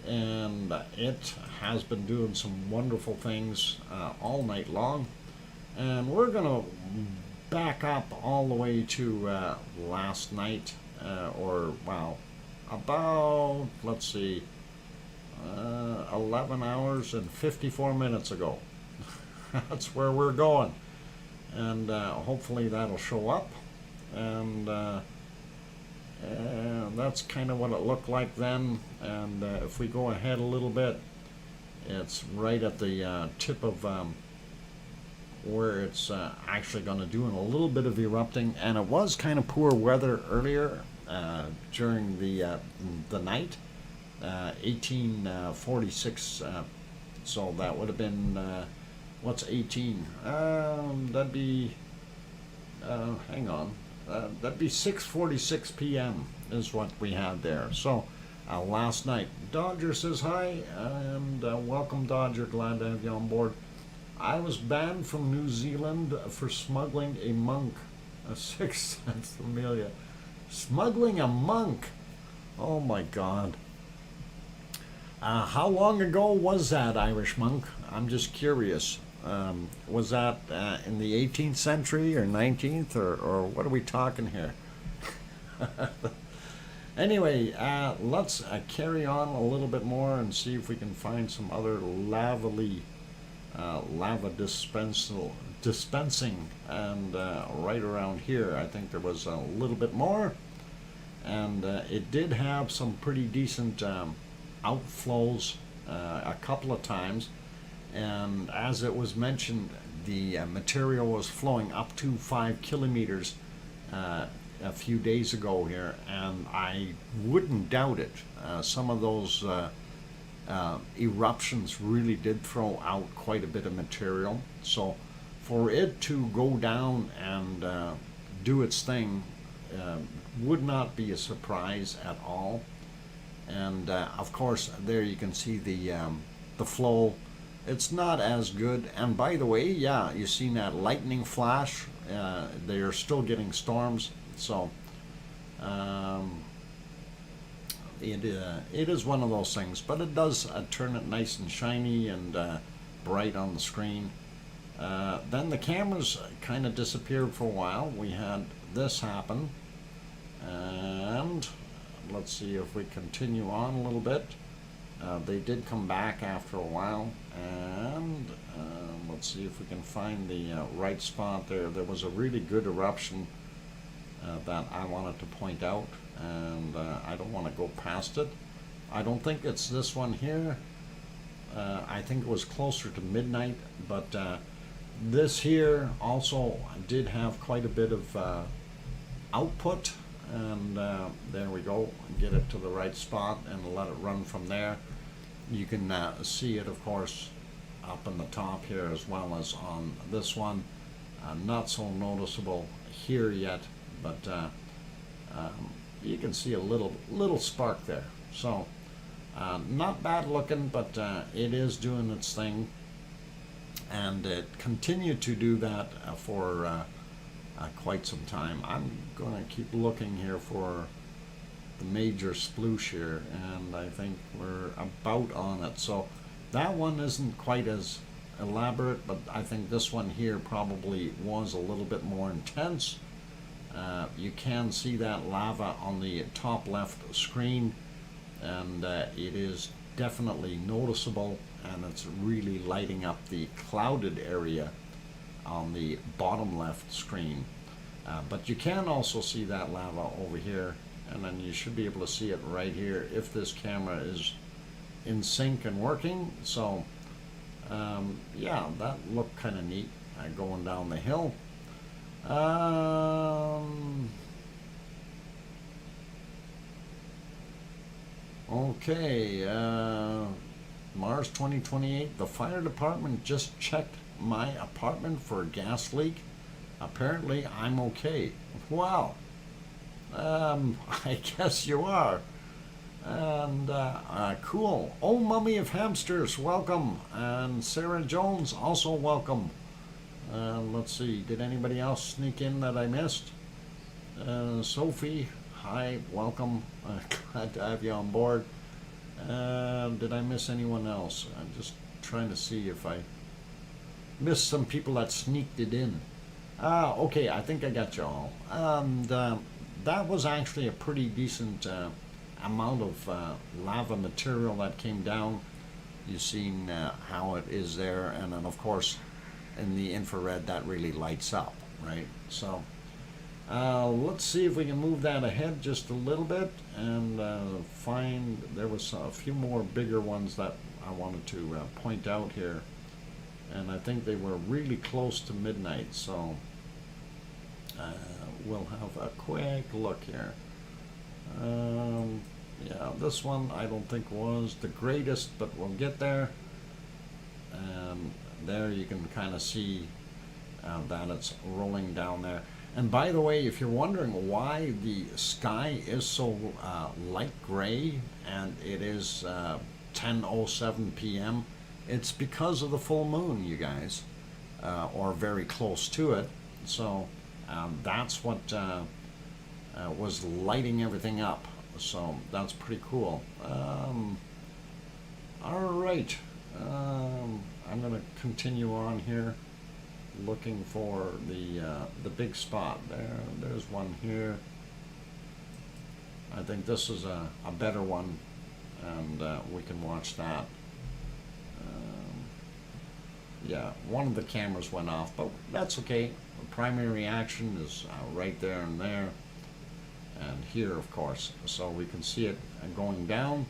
and it has been doing some wonderful things all night long. And we're gonna back up all the way to last night, or well, about, let's see, 11 hours and 54 minutes ago. That's where we're going, and hopefully that'll show up, and that's kind of what it looked like then. And if we go ahead a little bit, it's right at the tip of where it's actually going to do a little bit of erupting. And it was kind of poor weather earlier during the night, 1846, so that would have been What's 18? That'd be, hang on, that'd be 6:46 p.m. is what we had there. So last night, Dodger says hi, and welcome Dodger, glad to have you on board. I was banned from New Zealand for smuggling a monk, a 6 cents Amelia. Smuggling a monk? Oh my God. How long ago was that, Irish monk? I'm just curious. Was that in the 18th century or 19th, or what are we talking here? Anyway, let's carry on a little bit more and see if we can find some other lava dispensing, and right around here I think there was a little bit more, and it did have some pretty decent outflows a couple of times, and as it was mentioned, the material was flowing up to 5 kilometers a few days ago here, and I wouldn't doubt it. Some of those eruptions really did throw out quite a bit of material, so for it to go down and do its thing would not be a surprise at all. And of course there you can see the flow. It's not as good, and by the way, yeah, you've seen that lightning flash. They are still getting storms, so it is one of those things, but it does turn it nice and shiny and bright on the screen. Then the cameras kind of disappeared for a while. We had this happen, and let's see if we continue on a little bit. They did come back after a while, and let's see if we can find the right spot there. There was a really good eruption that I wanted to point out, and I don't want to go past it. I don't think it's this one here. I think it was closer to midnight, but this here also did have quite a bit of output, and there we go. Get it to the right spot and let it run from there. You can see it, of course, up in the top here as well as on this one. Not so noticeable here yet, but you can see a little spark there. So not bad looking, but it is doing its thing, and it continued to do that for quite some time. I'm going to keep looking here for the major sploosh here, and I think we're about on it. So that one isn't quite as elaborate, but I think this one here probably was a little bit more intense. You can see that lava on the top left screen, and it is definitely noticeable, and it's really lighting up the clouded area on the bottom left screen. But you can also see that lava over here, and then you should be able to see it right here if this camera is in sync and working. So yeah, that looked kind of neat going down the hill. Okay, Mars 2028, the fire department just checked my apartment for a gas leak. Apparently I'm okay. Well, I guess you are. And cool. Oh, Mummy of Hamsters, welcome. And Sarah Jones, also welcome. Let's see, did anybody else sneak in that I missed? Sophie, hi, welcome. Glad to have you on board. Did I miss anyone else? I'm just trying to see if I missed some people that sneaked it in. Okay, I think I got you all. And that was actually a pretty decent amount of lava material that came down. You've seen how it is there, and then of course in the infrared that really lights up, right? So let's see if we can move that ahead just a little bit and find, there was a few more bigger ones that I wanted to point out here, and I think they were really close to midnight, so we'll have a quick look here. Yeah, this one I don't think was the greatest, but we'll get there. there you can kind of see that it's rolling down there. And by the way, if you're wondering why the sky is so light gray and it is 10:07 p.m., it's because of the full moon, you guys, or very close to it. So that's what was lighting everything up. So that's pretty cool. All right, I'm going to continue on here, looking for the big spot. There's one here. I think this is a better one, and we can watch that. Yeah, one of the cameras went off, but that's okay. The primary action is right there and there, and here, of course, so we can see it going down.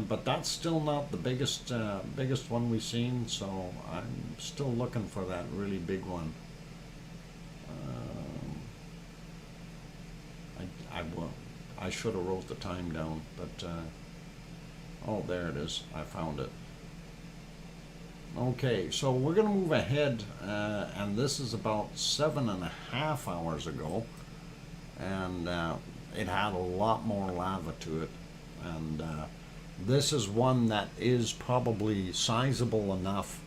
But that's still not the biggest one we've seen, so I'm still looking for that really big one. I should have wrote the time down, but oh, there it is. I found it. Okay, so we're going to move ahead, and this is about 7.5 hours ago, and it had a lot more lava to it, and this is one that is probably sizable enough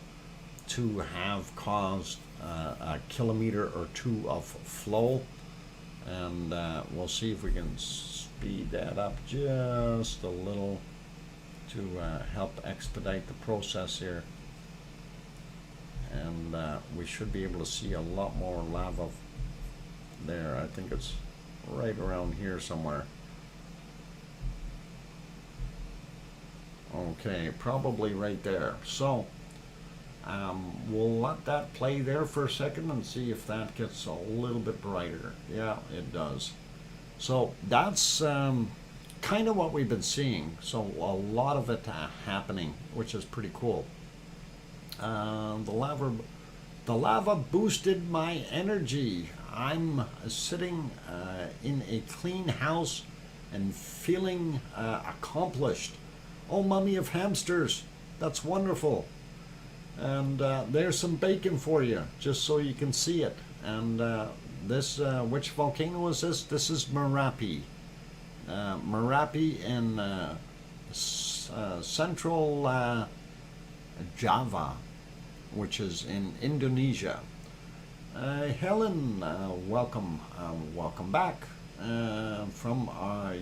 to have caused a kilometer or two of flow, and we'll see if we can speed that up just a little to help expedite the process here. And we should be able to see a lot more lava there. I think it's right around here somewhere. Okay, probably right there. So we'll let that play there for a second and see if that gets a little bit brighter. Yeah, it does. So that's kind of what we've been seeing. So a lot of it happening, which is pretty cool. The lava boosted my energy. I'm sitting in a clean house and feeling accomplished. Oh, mummy of hamsters, that's wonderful. And there's some bacon for you, just so you can see it. And this, which volcano is this? This is Merapi. Merapi in central Java, which is in Indonesia. Helen, welcome back from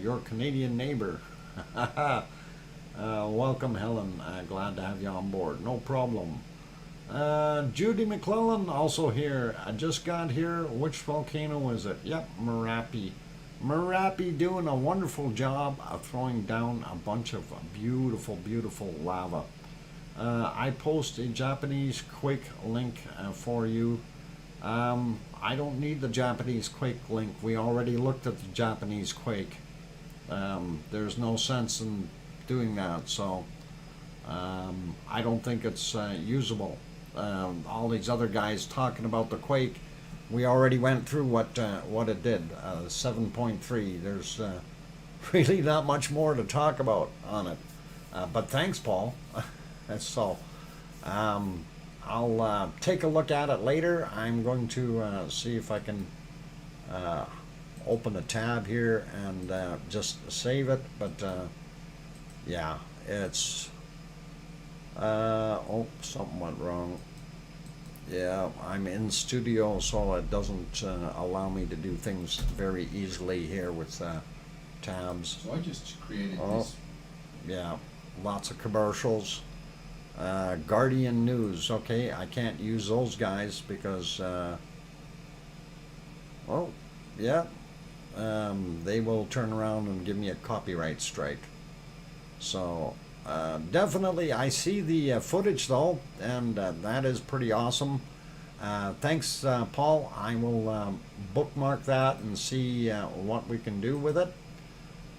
your Canadian neighbor. Welcome, Helen. Glad to have you on board. No problem. Judy McClellan also here. I just got here. Which volcano is it? Yep, Merapi. Merapi doing a wonderful job of throwing down a bunch of beautiful, beautiful lava. I post a Japanese quake link for you. I don't need the Japanese quake link. We already looked at the Japanese quake. There's no sense in doing that, so I don't think it's usable. All these other guys talking about the quake, we already went through what it did. 7.3. There's really not much more to talk about on it. But thanks, Paul. So I'll take a look at it later. I'm going to see if I can open a tab here and just save it. But yeah, it's oh, something went wrong. Yeah, I'm in studio, so it doesn't allow me to do things very easily here with tabs. So I just created Oh, this. yeah, lots of commercials. Guardian News. Okay, I can't use those guys because oh, yeah, they will turn around and give me a copyright strike. So definitely I see the footage though, and that is pretty awesome. Thanks, Paul. I will bookmark that and see what we can do with it.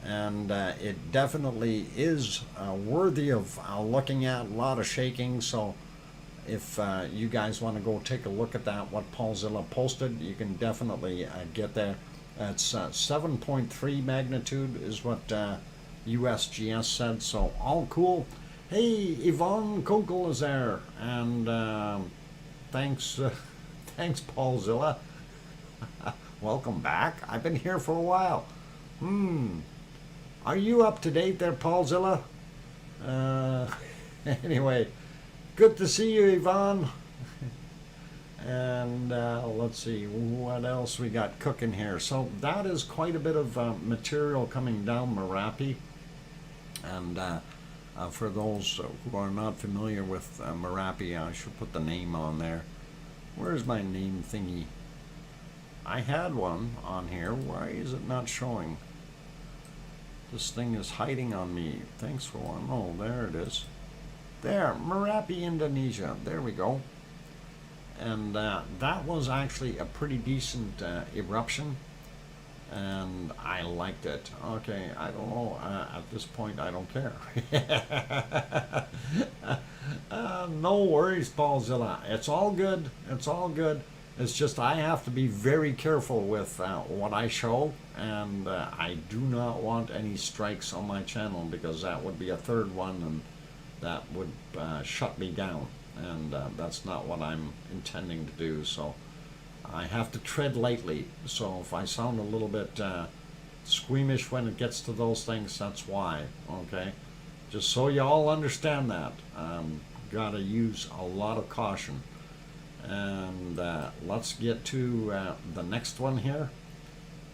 And it definitely is worthy of looking at. A lot of shaking, so if you guys want to go take a look at that, what Paulzilla posted, you can definitely get there. It's 7.3 magnitude is what USGS said, so all cool. Hey, Yvonne Kunkel is there, and thanks, thanks, Paulzilla. Welcome back. I've been here for a while. Are you up to date there, Paulzilla? Anyway, good to see you, Yvonne. And let's see what else we got cooking here. So that is quite a bit of material coming down Merapi. And for those who are not familiar with Merapi, I should put the name on there. Where's my name thingy? I had one on here. Why is it not showing? This thing is hiding on me. Thanks for one. Oh, there it is. There, Merapi, Indonesia. There we go. And that was actually a pretty decent eruption, and I liked it. Okay, I don't know. At this point, I don't care. No worries, Paulzilla. It's all good. It's all good. It's just I have to be very careful with what I show, and I do not want any strikes on my channel, because that would be a third one, and that would shut me down, and that's not what I'm intending to do. So I have to tread lightly. So if I sound a little bit squeamish when it gets to those things, that's why. Okay, just so you all understand that. Gotta use a lot of caution. And let's get to the next one here.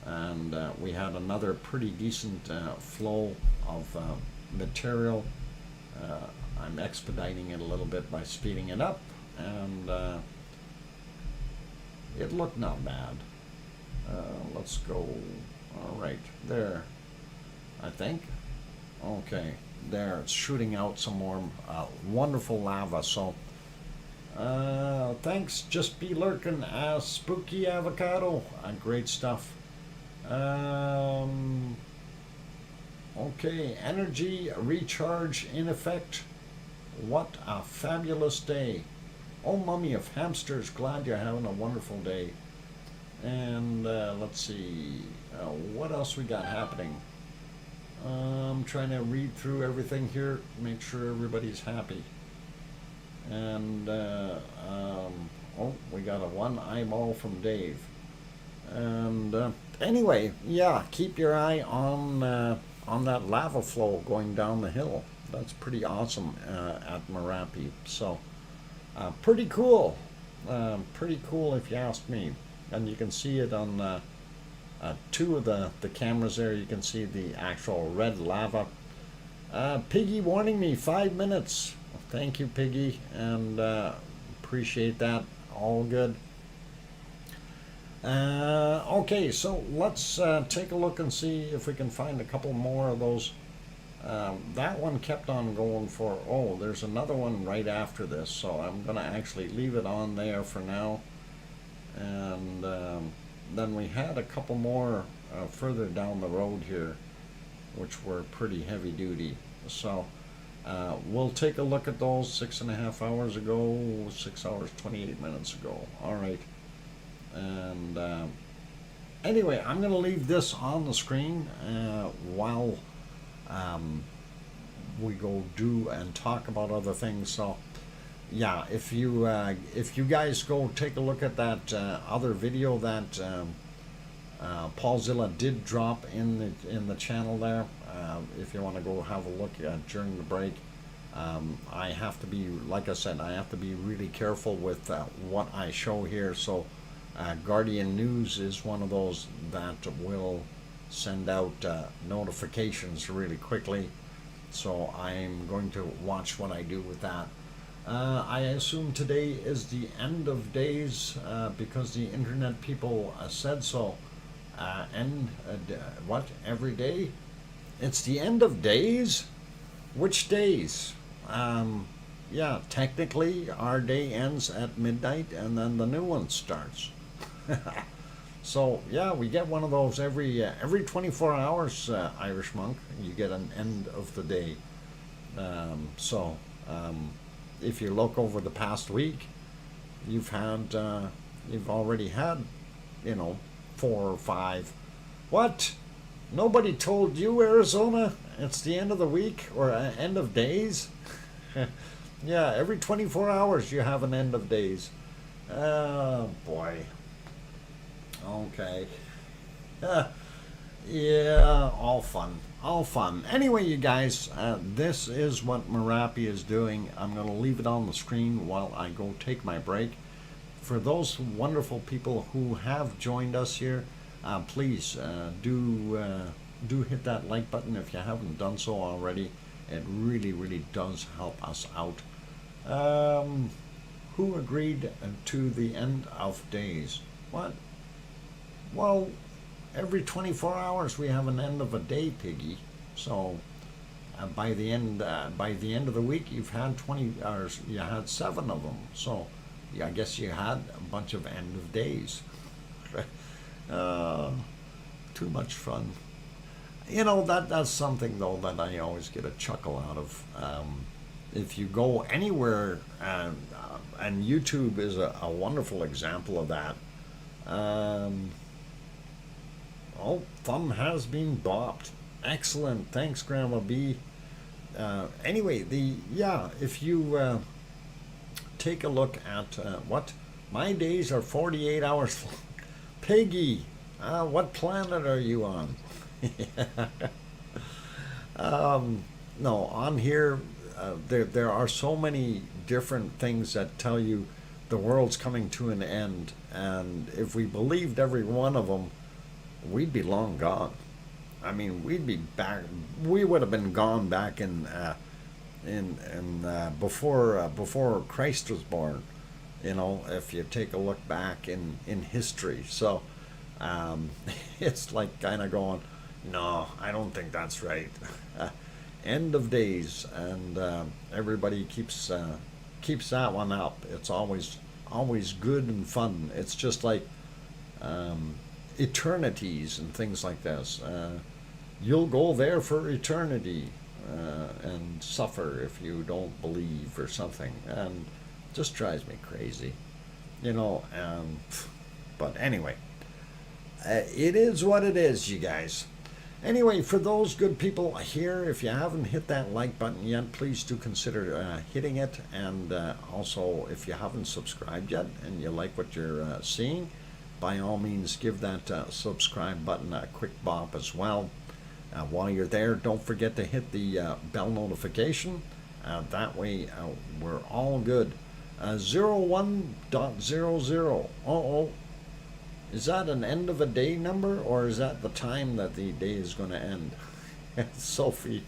And we had another pretty decent flow of material. I'm expediting it a little bit by speeding it up, and it looked not bad. Let's go. All right, there, I think. Okay, there, it's shooting out some more wonderful lava. So thanks, just be lurking, spooky avocado. Great stuff. Okay, energy recharge in effect. What a fabulous day. Oh, mummy of hamsters, glad you're having a wonderful day. And let's see, what else we got happening. I'm trying to read through everything here, make sure everybody's happy. And oh, we got a one eyeball from Dave. And anyway, yeah, keep your eye on that lava flow going down the hill. That's pretty awesome at Merapi. So pretty cool. Pretty cool if you ask me. And you can see it on two of the cameras there. You can see the actual red lava. Piggy warning me 5 minutes. Thank you, Piggy, and appreciate that. All good. Okay, so let's take a look and see if we can find a couple more of those. That one kept on going for, oh, there's another one right after this, so I'm going to actually leave it on there for now. And then we had a couple more further down the road here, which were pretty heavy duty. So we'll take a look at those 6.5 hours ago, 6 hours, 28 minutes ago. All right. And anyway, I'm going to leave this on the screen while we go do and talk about other things. So yeah, if you guys go take a look at that other video that Paulzilla did drop in the channel there, if you want to go have a look during the break. I have to be, like I said, I have to be really careful with what I show here. So Guardian News is one of those that will send out notifications really quickly. So I'm going to watch what I do with that. I assume today is the end of days because the internet people said so. What? Every day? It's the end of days? Which days? Yeah, technically our day ends at midnight and then the new one starts. So yeah, we get one of those every 24 hours, Irish Monk. You get an end of the day. If you look over the past week, you've already had, 4 or 5. What? Nobody told you, Arizona? It's the end of the week or end of days? Yeah, every 24 hours you have an end of days. Oh boy. Okay. Yeah, all fun. All fun. Anyway, you guys, this is what Merapi is doing. I'm going to leave it on the screen while I go take my break. For those wonderful people who have joined us here, please do hit that like button if you haven't done so already. It really, really does help us out. Who agreed to the end of days? What? Well, every 24 hours we have an end of a day, Piggy. So by the end of the week, you've had 20, or you had 7 of them. So yeah, I guess you had a bunch of end of days. uh, Too much fun. You know, that's something though that I always get a chuckle out of. If you go anywhere, and YouTube is a wonderful example of that. Um, oh, thumb has been bopped. Excellent, thanks, Grandma B. Anyway, if you take a look at what my days are 48 hours long. Piggy, what planet are you on? No, on here, there are so many different things that tell you the world's coming to an end, and if we believed every one of them, we'd be long gone. I mean, we'd be back. We would have been gone back in before Christ was born. You know, if you take a look back in history. So um, it's like kind of going, no, I don't think that's right. End of days, and everybody keeps that one up. It's always good and fun. It's just like um, eternities and things like this. You'll go there for eternity and suffer if you don't believe or something, and just drives me crazy, you know. But anyway, it is what it is, you guys. Anyway, for those good people here, if you haven't hit that like button yet, please do consider hitting it. And also, if you haven't subscribed yet and you like what you're seeing, by all means, give that subscribe button a quick bop as well. While you're there, don't forget to hit the bell notification. That way, we're all good. 01.00. Uh-oh. Is that an end of a day number, or is that the time that the day is going to end? Sophie.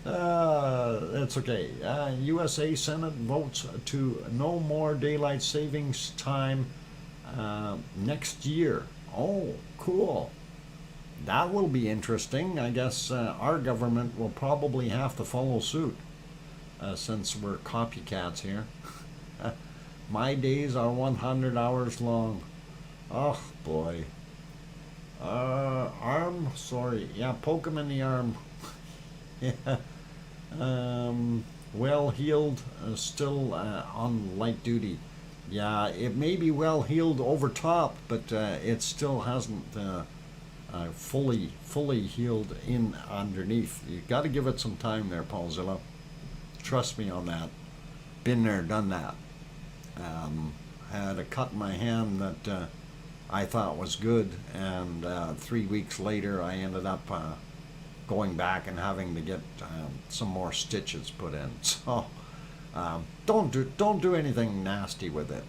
It's okay. USA Senate votes to no more daylight savings time next year. Oh, cool. That will be interesting. I guess our government will probably have to follow suit since we're copycats here. My days are 100 hours long. Oh boy. Arm, sorry. Yeah, poke him in the arm. Yeah. Well healed, still on light duty. Yeah, it may be well healed over top, but it still hasn't fully healed in underneath. You got to give it some time there, Paulzilla. Trust me on that. Been there, done that. Had a cut in my hand that I thought was good, and 3 weeks later I ended up going back and having to get some more stitches put in. So don't do anything nasty with it.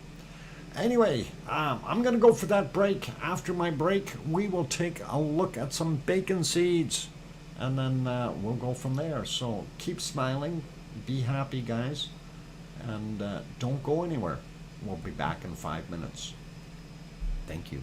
Anyway, I'm gonna go for that break. After my break, we will take a look at some bacon seeds, and then we'll go from there. So keep smiling, be happy, guys, and don't go anywhere. We'll be back in 5 minutes. Thank you.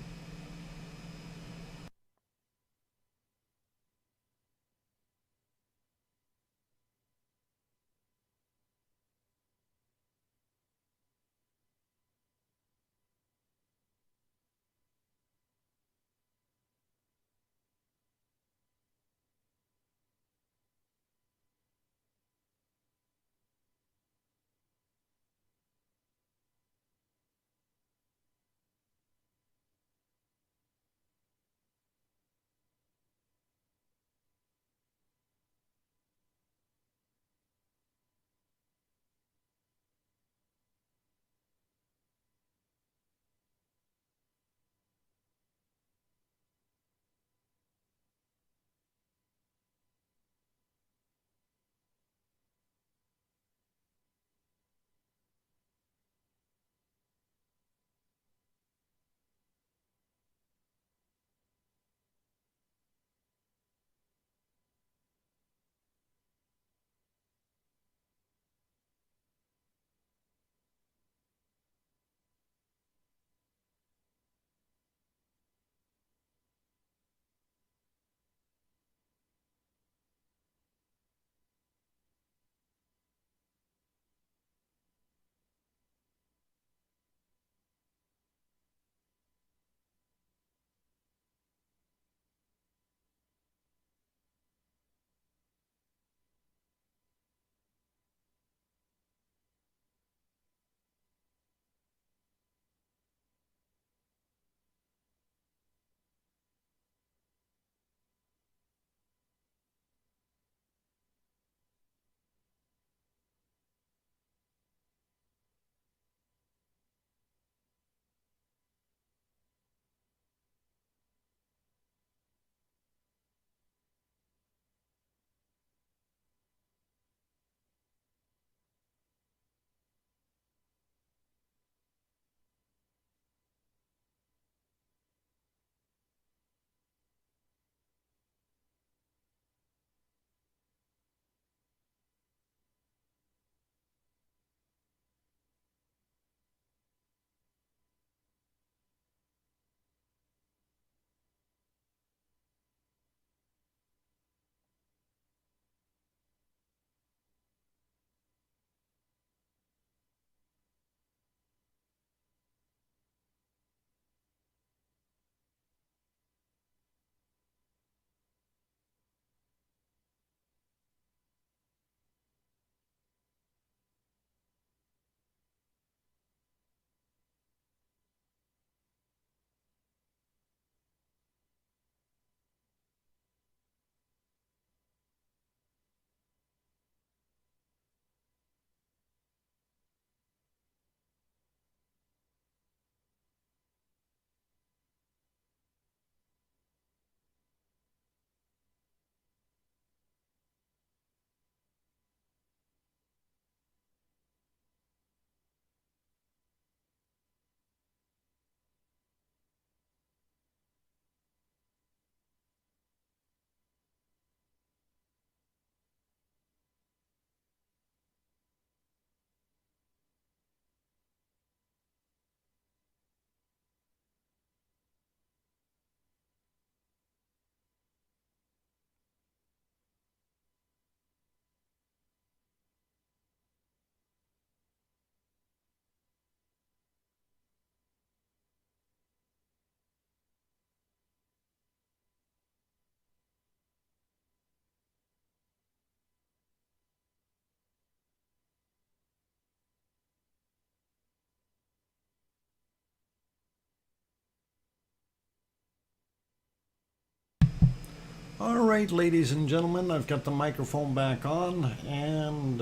All right, ladies and gentlemen, I've got the microphone back on, and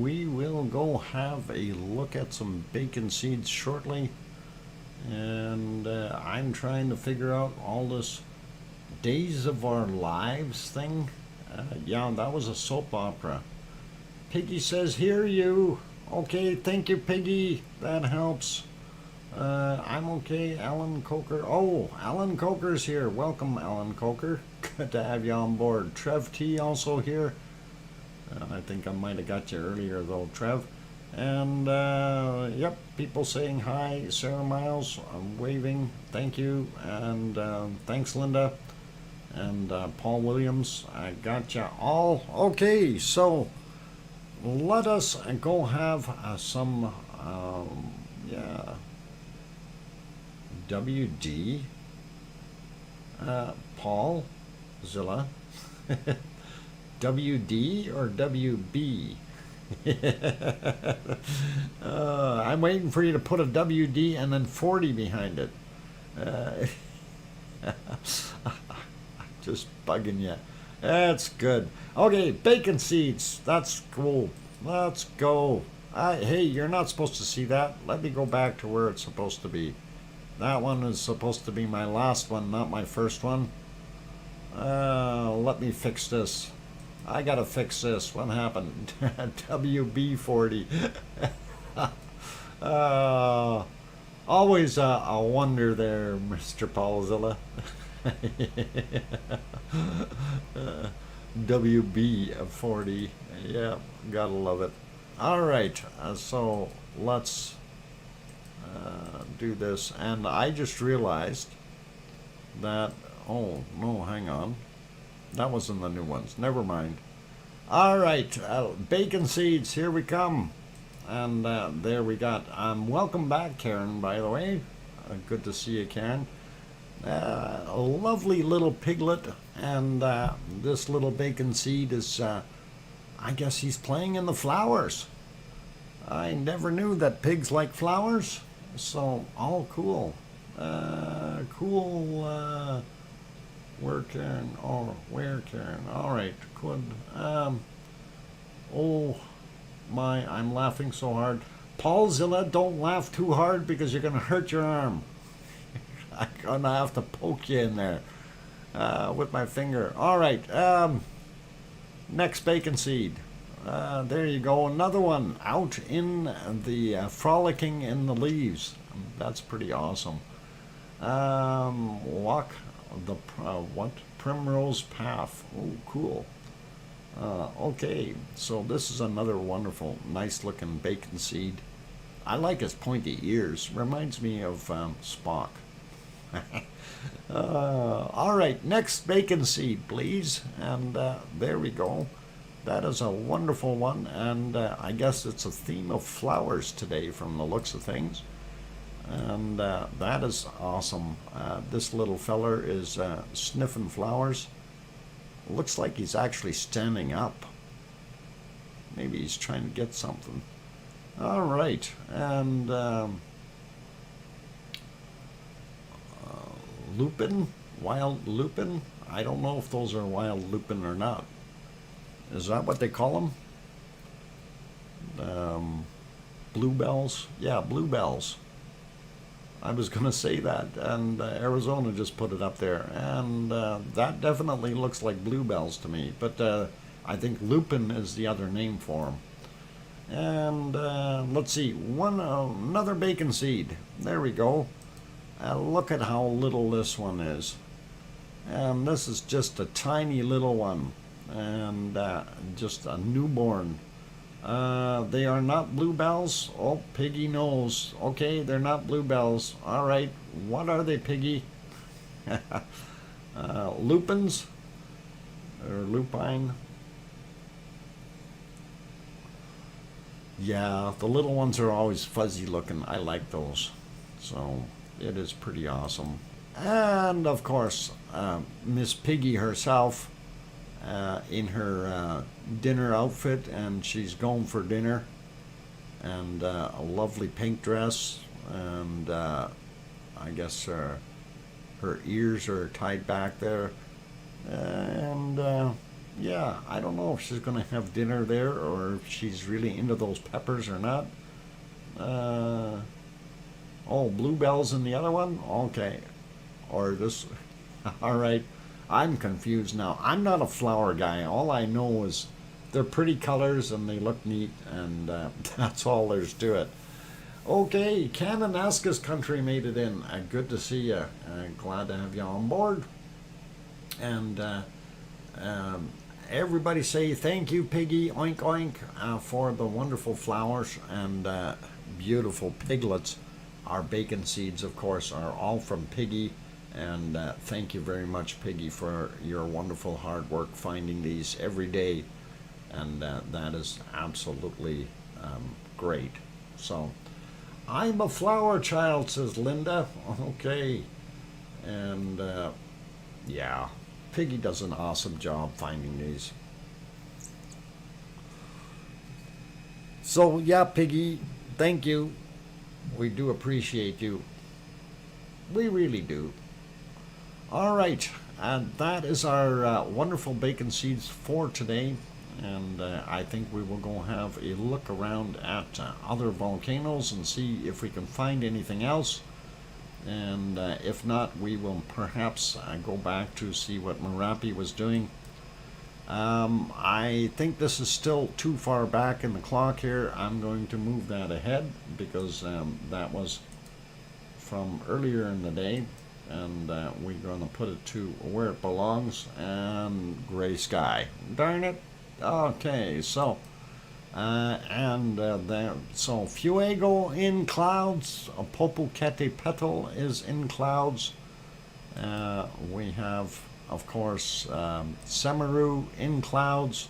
we will go have a look at some bacon seeds shortly. And I'm trying to figure out all this Days of Our Lives thing. Yeah, that was a soap opera. Piggy says, hear you. Okay, thank you, Piggy. That helps. I'm okay, Alan Coker. Oh, Alan Coker's here. Welcome, Alan Coker. Good to have you on board. Trev T also here. I think I might have got you earlier though, Trev. And yep, people saying hi. Sarah Miles, I'm waving. Thank you. And thanks, Linda. And Paul Williams, I got you all. Okay, so let us go have some, yeah, WD, Paul Zilla, WD or WB? I'm waiting for you to put a WD and then 40 behind it. Just bugging you. That's good. Okay, bacon seeds. That's cool. Let's go. Hey, you're not supposed to see that. Let me go back to where it's supposed to be. That one is supposed to be my last one, not my first one. Let me fix this. I gotta fix this. What happened? WB40. Always a wonder there, Mr. Paulzilla. WB40. Yeah, gotta love it. Alright, so let's do this. And I just realized that, oh, no, hang on. That wasn't the new ones. Never mind. Alright, bacon seeds, here we come. And there we got. Welcome back, Karen, by the way. Good to see you, Karen. A lovely little piglet, and this little bacon seed is, I guess he's playing in the flowers. I never knew that pigs like flowers, so all cool. Cool, where Karen, oh, where Karen, alright, could, oh my, I'm laughing so hard. Paulzilla, don't laugh too hard because you're gonna hurt your arm. I'm gonna have to poke you in there with my finger. All right, next bacon seed. There you go, another one out in the frolicking in the leaves. That's pretty awesome. Walk the what? Primrose Path. Oh, cool. Okay, so this is another wonderful, nice looking bacon seed. I like his pointy ears. Reminds me of Spock. All right, next bacon seed, please. And there we go. That is a wonderful one, and I guess it's a theme of flowers today from the looks of things. And that is awesome. This little feller is sniffing flowers. Looks like he's actually standing up. Maybe he's trying to get something. All right, and lupin, wild lupin. I don't know if those are wild lupin or not. Is that what they call them? Bluebells? Yeah, bluebells. I was going to say that, and Arizona just put it up there, and that definitely looks like bluebells to me, but I think lupin is the other name for them. And let's see, another bacon seed. There we go. Look at how little this one is. And this is just a tiny little one, and just a newborn. They are not bluebells. Oh, Piggy knows. Okay, they're not bluebells. All right, what are they, Piggy? Lupins? Or lupine? Yeah, the little ones are always fuzzy looking. I like those. So it is pretty awesome. And of course, Miss Piggy herself in her dinner outfit, and she's going for dinner, and a lovely pink dress, and I guess her ears are tied back there. And yeah, I don't know if she's going to have dinner there or if she's really into those peppers or not. Oh, bluebells in the other one? Okay. Or this. All right. I'm confused now. I'm not a flower guy. All I know is they're pretty colors and they look neat, and that's all there's to it. Okay, Kananaskis country made it in. Good to see you. Glad to have you on board. And everybody say thank you, Piggy, oink oink, for the wonderful flowers and beautiful piglets. Our bacon seeds, of course, are all from Piggy. And thank you very much, Piggy, for your wonderful hard work finding these every day. And that is absolutely great. So, I'm a flower child, says Linda. Okay. And yeah, Piggy does an awesome job finding these. So, yeah, Piggy, thank you. We do appreciate you. We really do. All right, and that is our wonderful bacon seeds for today. And I think we will go have a look around at other volcanoes and see if we can find anything else. And if not, we will perhaps go back to see what Merapi was doing. I think this is still too far back in the clock here. I'm going to move that ahead because that was from earlier in the day. And we're going to put it to where it belongs, and gray sky. Darn it. Okay, so so Fuego in clouds, Popocatépetl is in clouds. We have, of course, Semeru in clouds,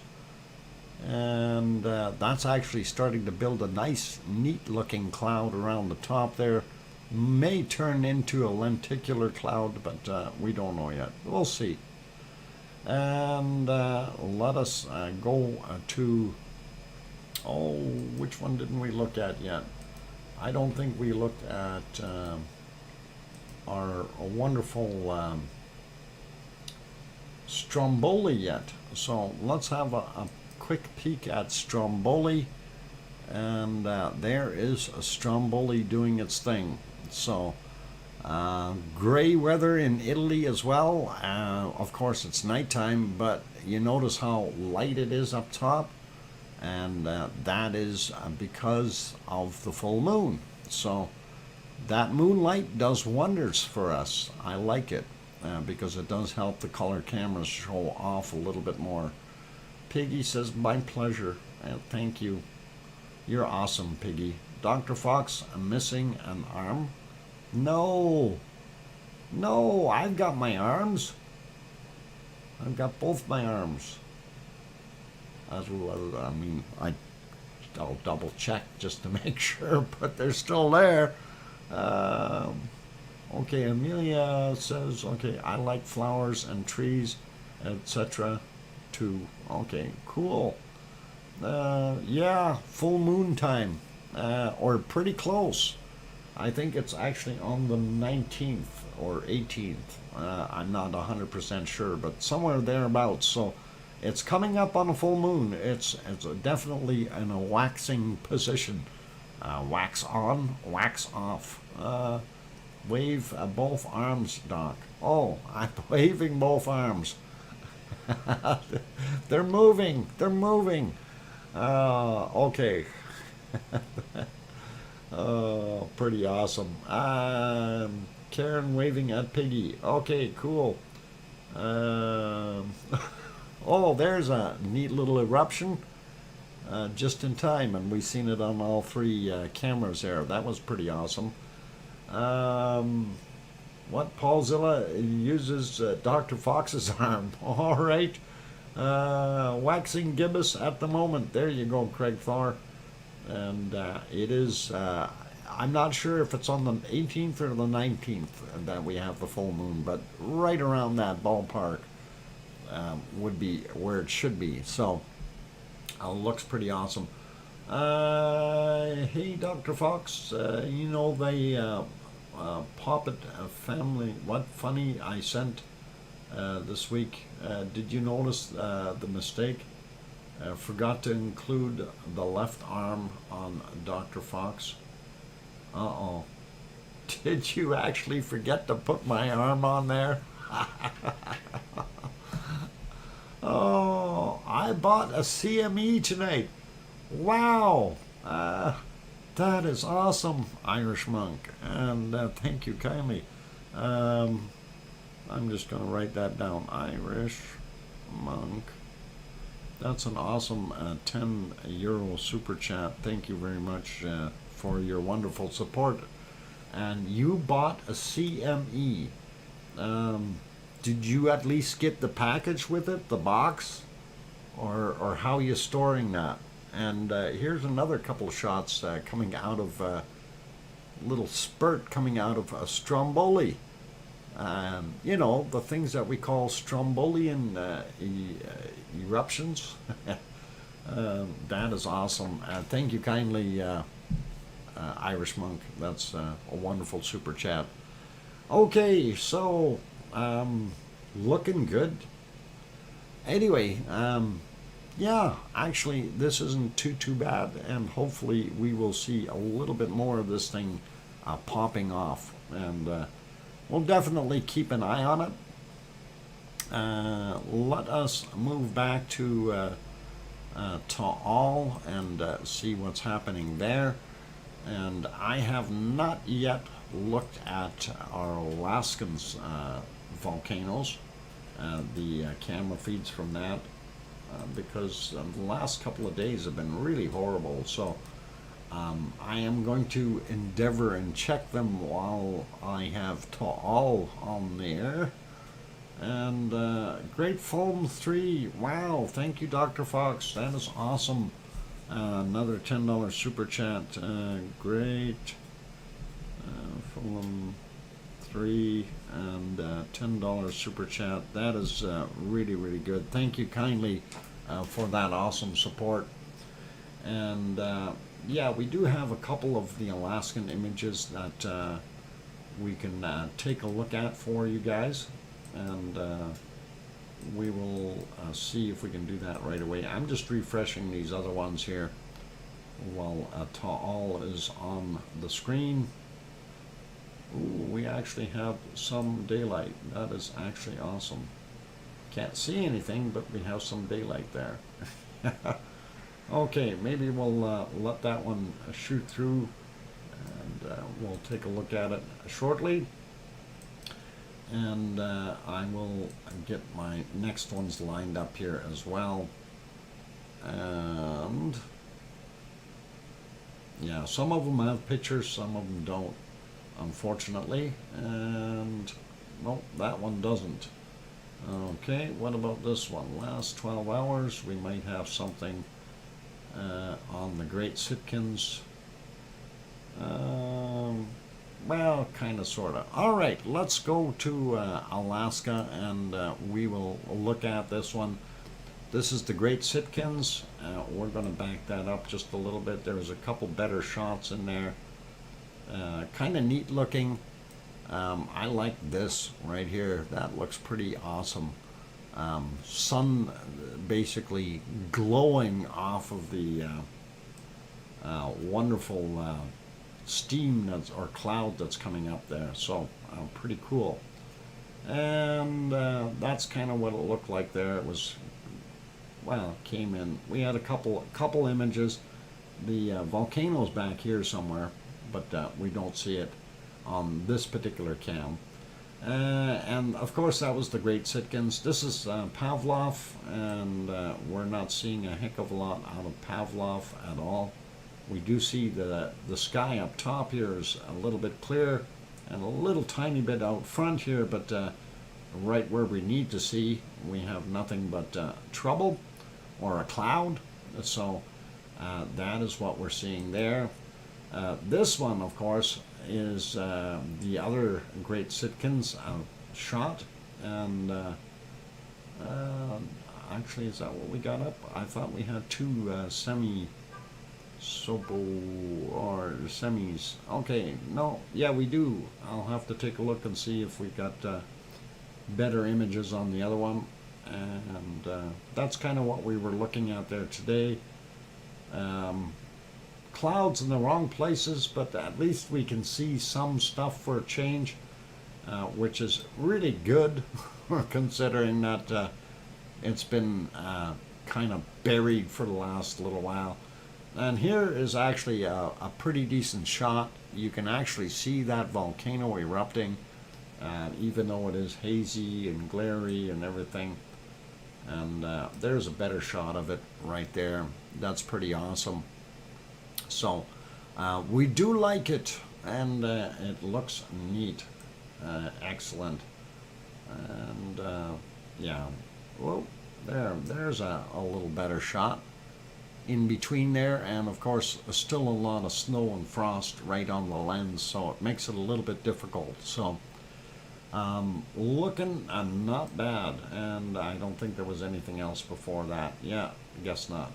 and that's actually starting to build a nice, neat-looking cloud around the top there. May turn into a lenticular cloud, but we don't know yet. We'll see. And let us go to, oh, which one didn't we look at yet? I don't think we looked at our wonderful Stromboli yet. So let's have a quick peek at Stromboli. And there is a Stromboli doing its thing. So, gray weather in Italy as well. Of course, it's nighttime, but you notice how light it is up top, and that is because of the full moon. So, that moonlight does wonders for us. I like it because it does help the color cameras show off a little bit more. Piggy says, "My pleasure." Thank you. You're awesome, Piggy. Dr. Fox, missing an arm? No, I've got my arms. I've got both my arms. I mean, I'll double check just to make sure, but they're still there. Okay, Amelia says, okay, I like flowers and trees, etc. too. Okay, cool. Yeah, full moon time, or pretty close. I think it's actually on the 19th or 18th. I'm not 100% sure, but somewhere thereabouts. So it's coming up on a full moon. It's definitely in a waxing position. Wax on, wax off. Wave both arms, Doc. Oh, I'm waving both arms. They're moving. They're moving. Okay. Oh, pretty awesome. Karen waving at Piggy. Okay, cool. Oh, there's a neat little eruption. Just in time, and we've seen it on all three cameras there. That was pretty awesome. What Paulzilla uses Dr. Fox's arm. All right. Waxing gibbous at the moment. There you go, Craig Thor. And it is, I'm not sure if it's on the 18th or the 19th that we have the full moon, but right around that ballpark would be where it should be. So, looks pretty awesome. Hey, Dr. Fox, you know the Poppet family, what funny, I sent this week. Did you notice the mistake? Forgot to include the left arm on Dr. Fox. Uh-oh. Did you actually forget to put my arm on there? Oh, I bought a CME tonight. Wow. That is awesome, Irish monk. And thank you kindly. I'm just going to write that down. Irish monk. That's an awesome €10 super chat. Thank you very much for your wonderful support. And you bought a CME. Did you at least get the package with it, the box? Or how are you storing that? And here's another couple of shots coming out of little spurt coming out of Stromboli. You know, the things that we call Strombolian eruptions. That is awesome. Thank you kindly, Irish monk. That's a wonderful super chat. Okay, so looking good. Anyway, yeah, actually, this isn't too bad, and hopefully we will see a little bit more of this thing popping off, and we'll definitely keep an eye on it. Let us move back to Taal and see what's happening there. And I have not yet looked at our Alaskan volcanoes, the camera feeds from that. Because the last couple of days have been really horrible, so I am going to endeavor and check them while I have Taal on there. And Great Foam 3, wow, thank you, Dr. Fox, that is awesome. Another $10 super chat. Great Foam 3 and $10 super chat. That is really good. Thank you kindly for that awesome support. And yeah, we do have a couple of the Alaskan images that we can take a look at for you guys, and we will see if we can do that right away. I'm just refreshing these other ones here while Taal is on the screen. Ooh, we actually have some daylight. That is actually awesome. Can't see anything, but we have some daylight there. Okay, maybe we'll let that one shoot through, and we'll take a look at it shortly. And I will get my next ones lined up here as well. And yeah, some of them have pictures, some of them don't, unfortunately. And no, that one doesn't. Okay, what about this one? Last 12 hours, we might have something on the Great Sitkins. Well, kind of, sort of. All right, let's go to Alaska, and we will look at this one. This is the Great Sitkins. We're going to back that up just a little bit. There's a couple better shots in there. Kind of neat looking. I like this right here. That looks pretty awesome. Sun basically glowing off of the wonderful steam that's, or cloud that's coming up there. So pretty cool. And that's kind of what it looked like there. It was, well, came in. We had a couple images. The volcano's back here somewhere, but we don't see it on this particular cam. And of course that was the Great Sitkins. This is Pavlov, and we're not seeing a heck of a lot out of Pavlov at all. We do see the sky up top here is a little bit clear, and a little tiny bit out front here, but right where we need to see, we have nothing but trouble or a cloud. So that is what we're seeing there. This one, of course, is the other Great Sitkins shot, and actually, is that what we got up? I thought we had two semi-sobo or semis. Okay, no, yeah, we do. I'll have to take a look and see if we got better images on the other one. And that's kind of what we were looking at there today. Clouds in the wrong places, but at least we can see some stuff for a change, which is really good considering that it's been kind of buried for the last little while. And here is actually a pretty decent shot. You can actually see that volcano erupting, even though it is hazy and glary and everything. And there's a better shot of it right there. That's pretty awesome. So we do like it, and it looks neat. Excellent. And yeah, well, there's a little better shot in between there, and of course still a lot of snow and frost right on the lens, so it makes it a little bit difficult. So looking not bad, and I don't think there was anything else before that. Yeah, I guess not.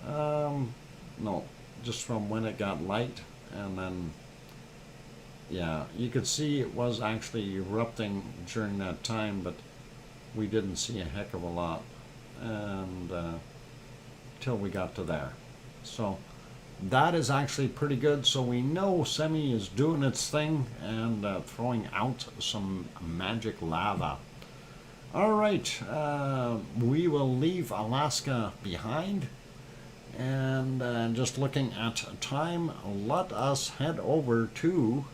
No, just from when it got light, and then yeah, you could see it was actually erupting during that time, but we didn't see a heck of a lot, and till we got to there. So that is actually pretty good. So we know Semi is doing its thing and throwing out some magic lava. All right, we will leave Alaska behind, and just looking at time, let us head over to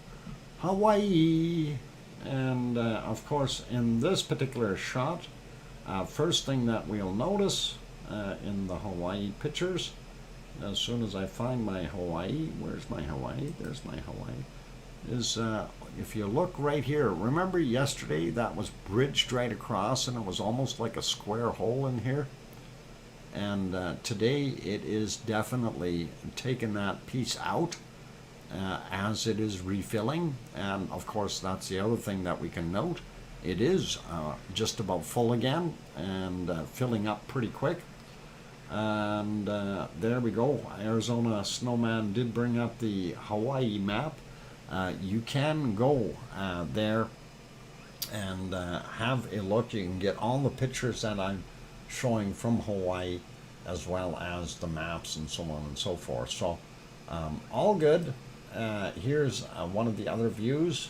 Hawaii. And of course, in this particular shot, first thing that we'll notice in the Hawaii pictures, as soon as I find my Hawaii, where's my Hawaii? There's my Hawaii. Is if you look right here, remember yesterday that was bridged right across and it was almost like a square hole in here? And today it is definitely taking that piece out as it is refilling. And of course, that's the other thing that we can note. It is just about full again and filling up pretty quick. And there we go. Arizona Snowman did bring up the Hawaii map. You can go there and have a look. You can get all the pictures that I'm showing from Hawaii, as well as the maps and so on and so forth. So all good. Here's one of the other views,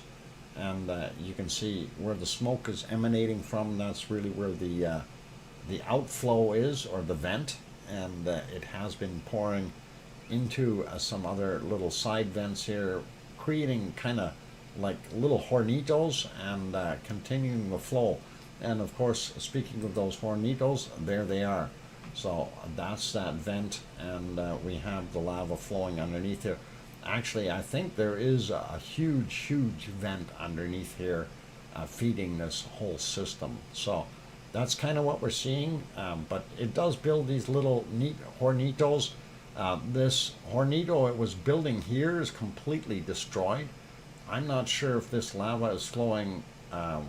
and you can see where the smoke is emanating from. That's really where the outflow is, or the vent, and it has been pouring into some other little side vents here, creating kind of like little hornitos and continuing the flow. And of course, speaking of those hornitos, there they are. So that's that vent, and we have the lava flowing underneath here. Actually, I think there is a huge vent underneath here feeding this whole system. So that's kind of what we're seeing, but it does build these little neat hornitos. This hornito it was building here is completely destroyed. I'm not sure if this lava is flowing,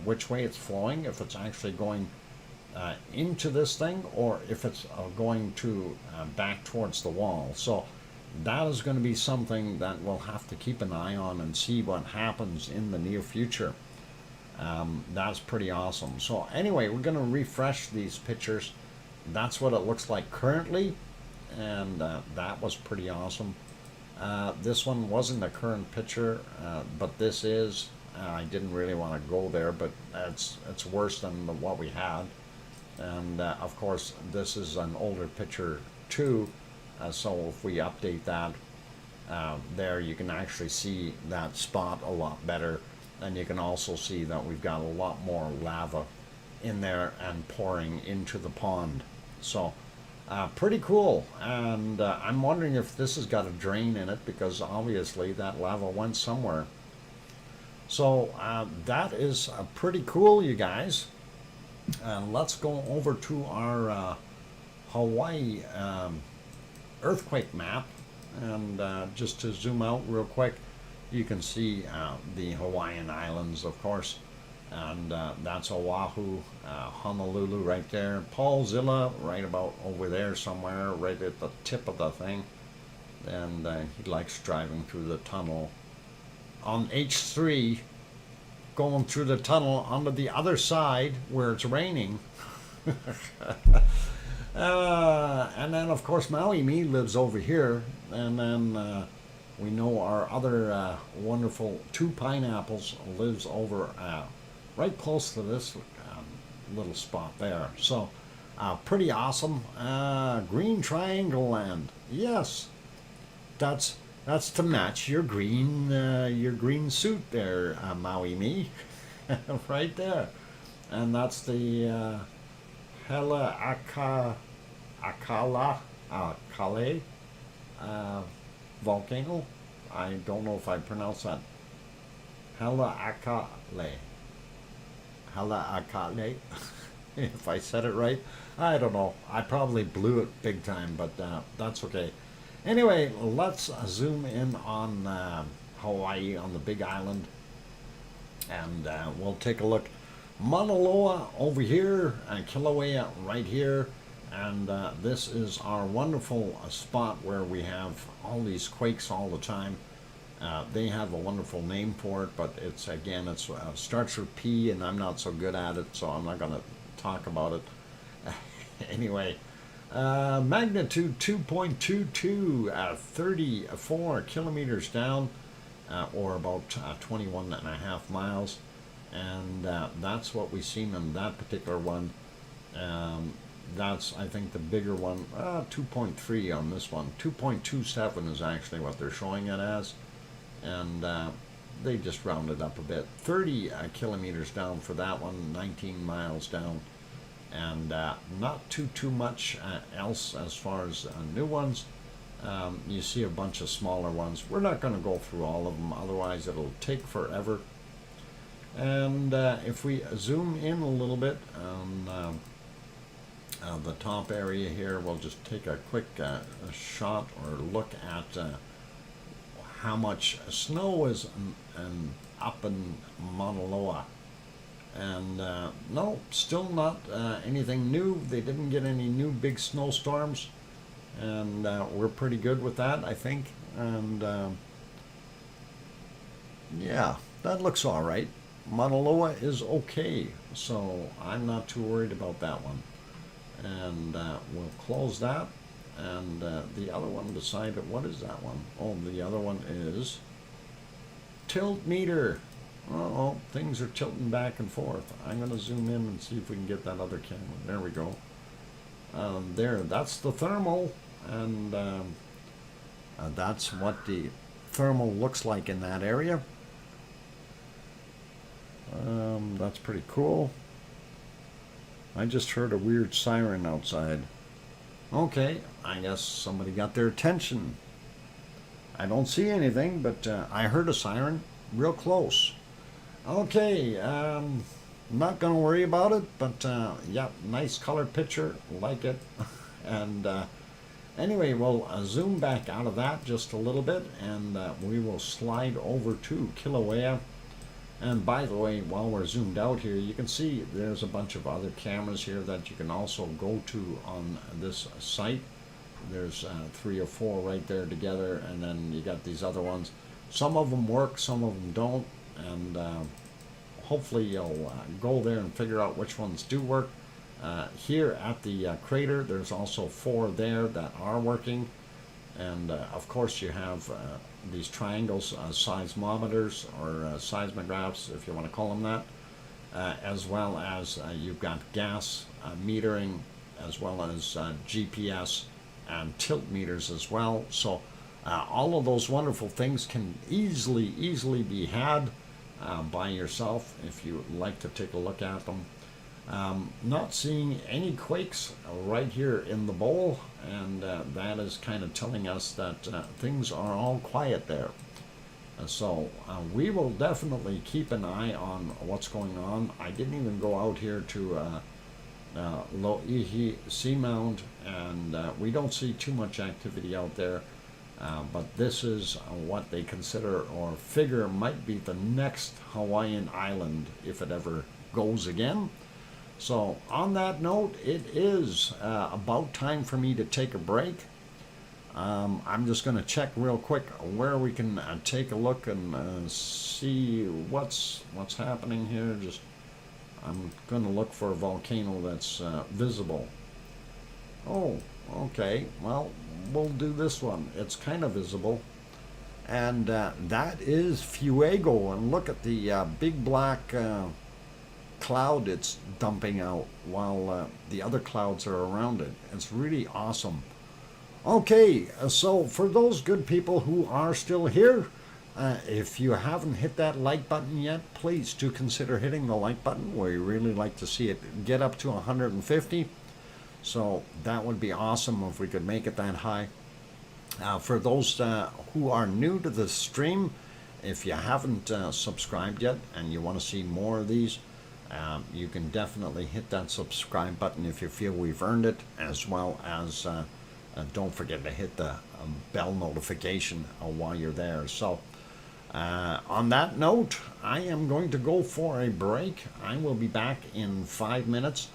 which way it's flowing, if it's actually going into this thing, or if it's going to back towards the wall. So that is going to be something that we'll have to keep an eye on and see what happens in the near future. That's pretty awesome. So anyway, we're going to refresh these pictures. That's what it looks like currently, and that was pretty awesome. This one wasn't a current picture, but this is. I didn't really want to go there, but it's worse than what we had. And of course, this is an older picture too. So if we update that, there you can actually see that spot a lot better. And you can also see that we've got a lot more lava in there and pouring into the pond. So pretty cool. And I'm wondering if this has got a drain in it, because obviously that lava went somewhere. So that is pretty cool, you guys. Let's go over to our Hawaii earthquake map, and just to zoom out real quick, you can see the Hawaiian Islands, of course, and that's Oahu, Honolulu right there, Paulzilla right about over there somewhere, right at the tip of the thing, and he likes driving through the tunnel. On H3, going through the tunnel onto the other side where it's raining. And then, of course, Maui Me lives over here. And then we know our other wonderful two pineapples lives over right close to this little spot there. So pretty awesome. Green triangle land. Yes, that's to match your green suit there, Maui Me, right there. And that's the Akale volcano. I don't know if I pronounced that. Akale. If I said it right. I don't know. I probably blew it big time, but that's okay. Anyway, let's zoom in on Hawaii, on the Big Island, and we'll take a look. Mauna Loa over here, and Kilauea right here, and this is our wonderful spot where we have all these quakes all the time. They have a wonderful name for it, but it starts with P, and I'm not so good at it, so I'm not going to talk about it. Anyway, magnitude 2.22, 34 kilometers down, or about 21 and a half miles. And that's what we've seen in that particular one. That's, I think, the bigger one. 2.3 on this one. 2.27 is actually what they're showing it as. And they just rounded up a bit. 30 kilometers down for that one, 19 miles down. And not too much else as far as new ones. You see a bunch of smaller ones. We're not going to go through all of them, otherwise it'll take forever. And if we zoom in a little bit on the top area here, we'll just take a quick shot or look at how much snow is up in Mauna Loa. And no, still not anything new. They didn't get any new big snowstorms, and we're pretty good with that, I think. And yeah, that looks all right. Mauna Loa is okay, so I'm not too worried about that one. And we'll close that. And the other one beside it, what is that one? Oh, the other one is tilt meter. Uh-oh, things are tilting back and forth. I'm going to zoom in and see if we can get that other camera. There we go. There, that's the thermal, and that's what the thermal looks like in that area. That's pretty cool. I just heard a weird siren outside. Okay, I guess somebody got their attention. I don't see anything, but I heard a siren real close. Okay, not going to worry about it, but yeah, nice color picture, like it. And anyway, we'll zoom back out of that just a little bit, and we will slide over to Kilauea. And by the way, while we're zoomed out here, you can see there's a bunch of other cameras here that you can also go to on this site. There's 3 or 4 right there together, and then you got these other ones. Some of them work, some of them don't, and hopefully you'll go there and figure out which ones do work. Here at the crater, there's also 4 there that are working, and of course you have these triangles, seismometers, or seismographs, if you want to call them that, as well as you've got gas metering, as well as GPS and tilt meters as well. So all of those wonderful things can easily be had by yourself if you like to take a look at them. Not seeing any quakes right here in the bowl, and that is kind of telling us that things are all quiet there. So we will definitely keep an eye on what's going on. I didn't even go out here to Loihi Seamount, and we don't see too much activity out there. But this is what they consider or figure might be the next Hawaiian island if it ever goes again. So on that note, it is about time for me to take a break. I'm just going to check real quick where we can take a look and see what's happening here. Just I'm going to look for a volcano that's visible. Oh, okay. Well, we'll do this one. It's kind of visible. And that is Fuego. And look at the big black cloud it's dumping out while the other clouds are around it. It's really awesome. Okay, so for those good people who are still here, if you haven't hit that like button yet, please do consider hitting the like button. We really like to see it get up to 150. So that would be awesome if we could make it that high. For those who are new to the stream, if you haven't subscribed yet and you want to see more of these, you can definitely hit that subscribe button if you feel we've earned it, as well as don't forget to hit the bell notification while you're there. So on that note, I am going to go for a break. I will be back in 5 minutes.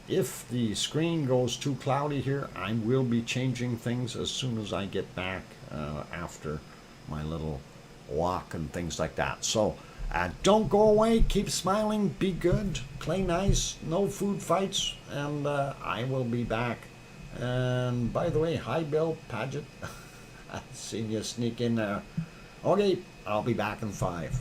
If the screen goes too cloudy here, I will be changing things as soon as I get back after my little walk and things like that. So don't go away. Keep smiling. Be good. Play nice. No food fights. And I will be back. And by the way, hi Bill Paget. I seen you sneak in there. Okay, I'll be back in 5.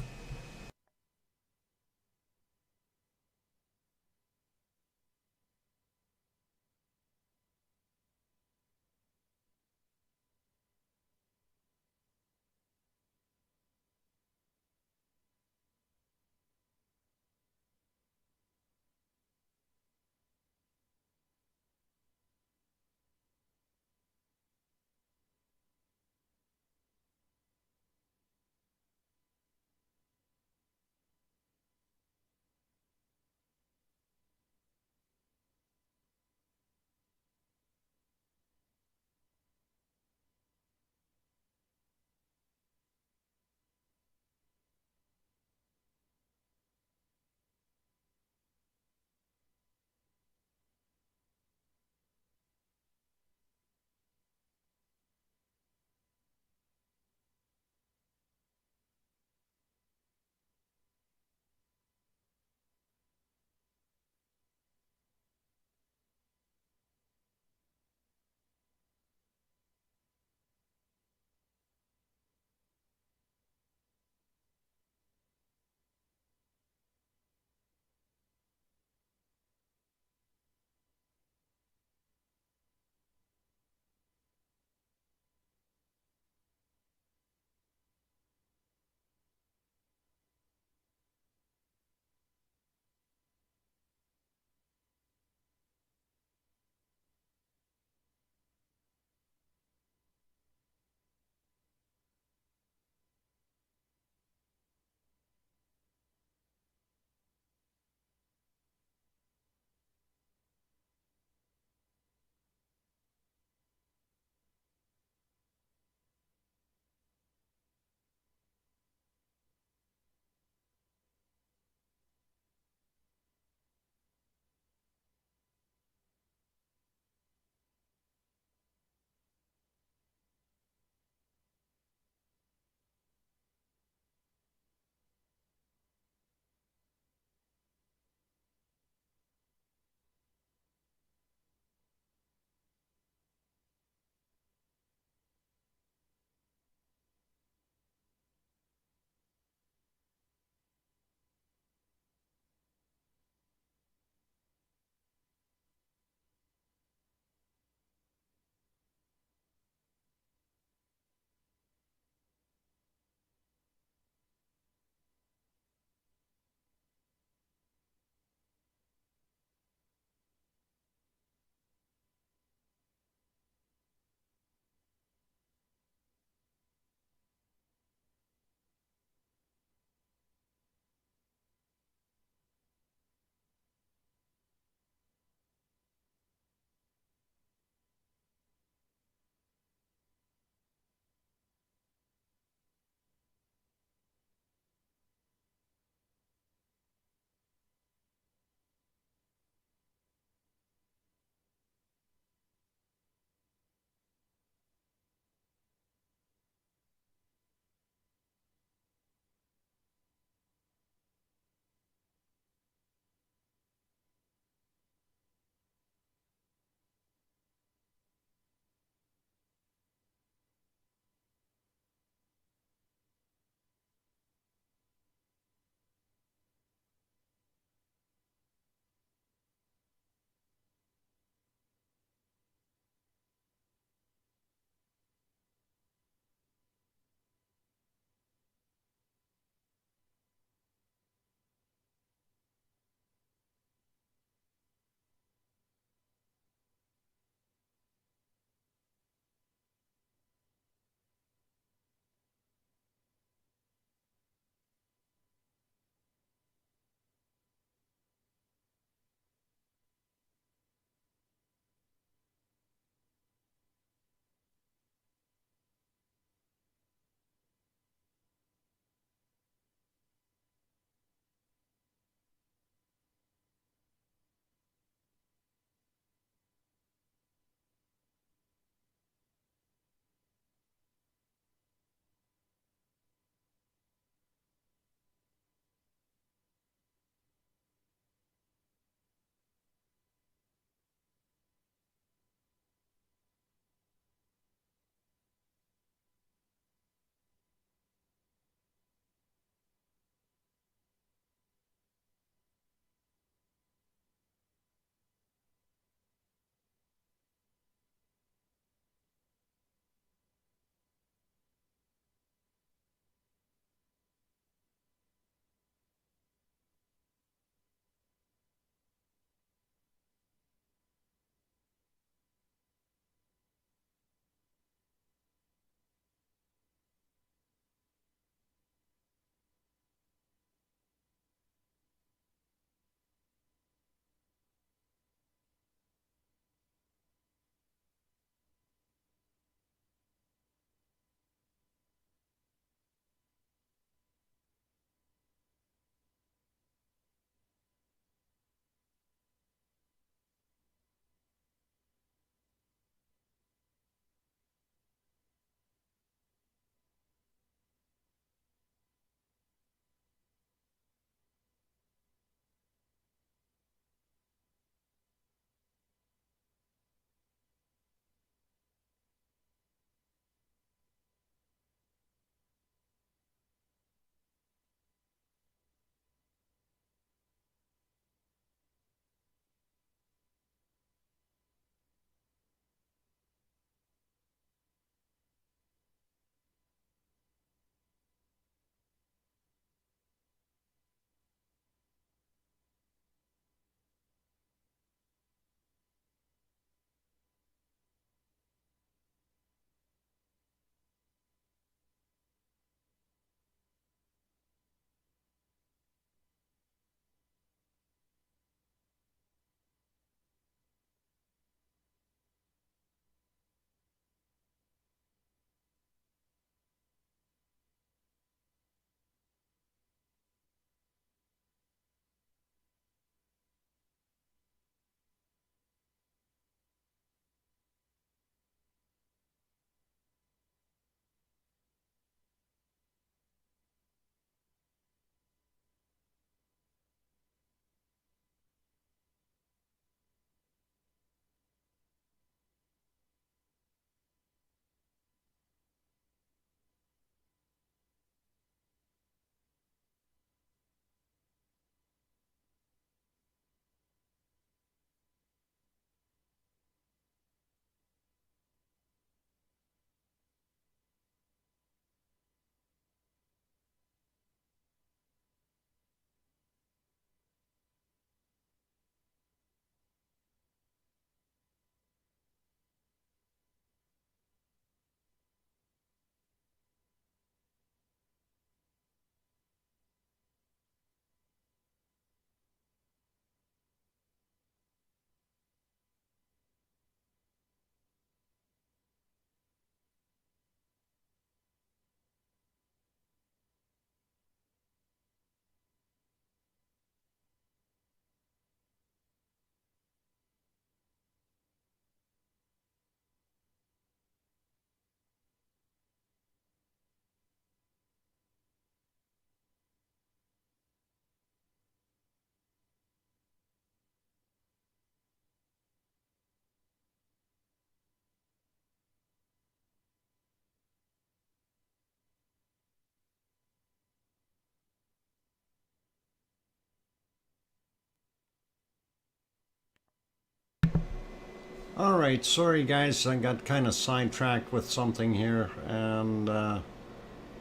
All right, sorry guys, I got kind of sidetracked with something here, and oh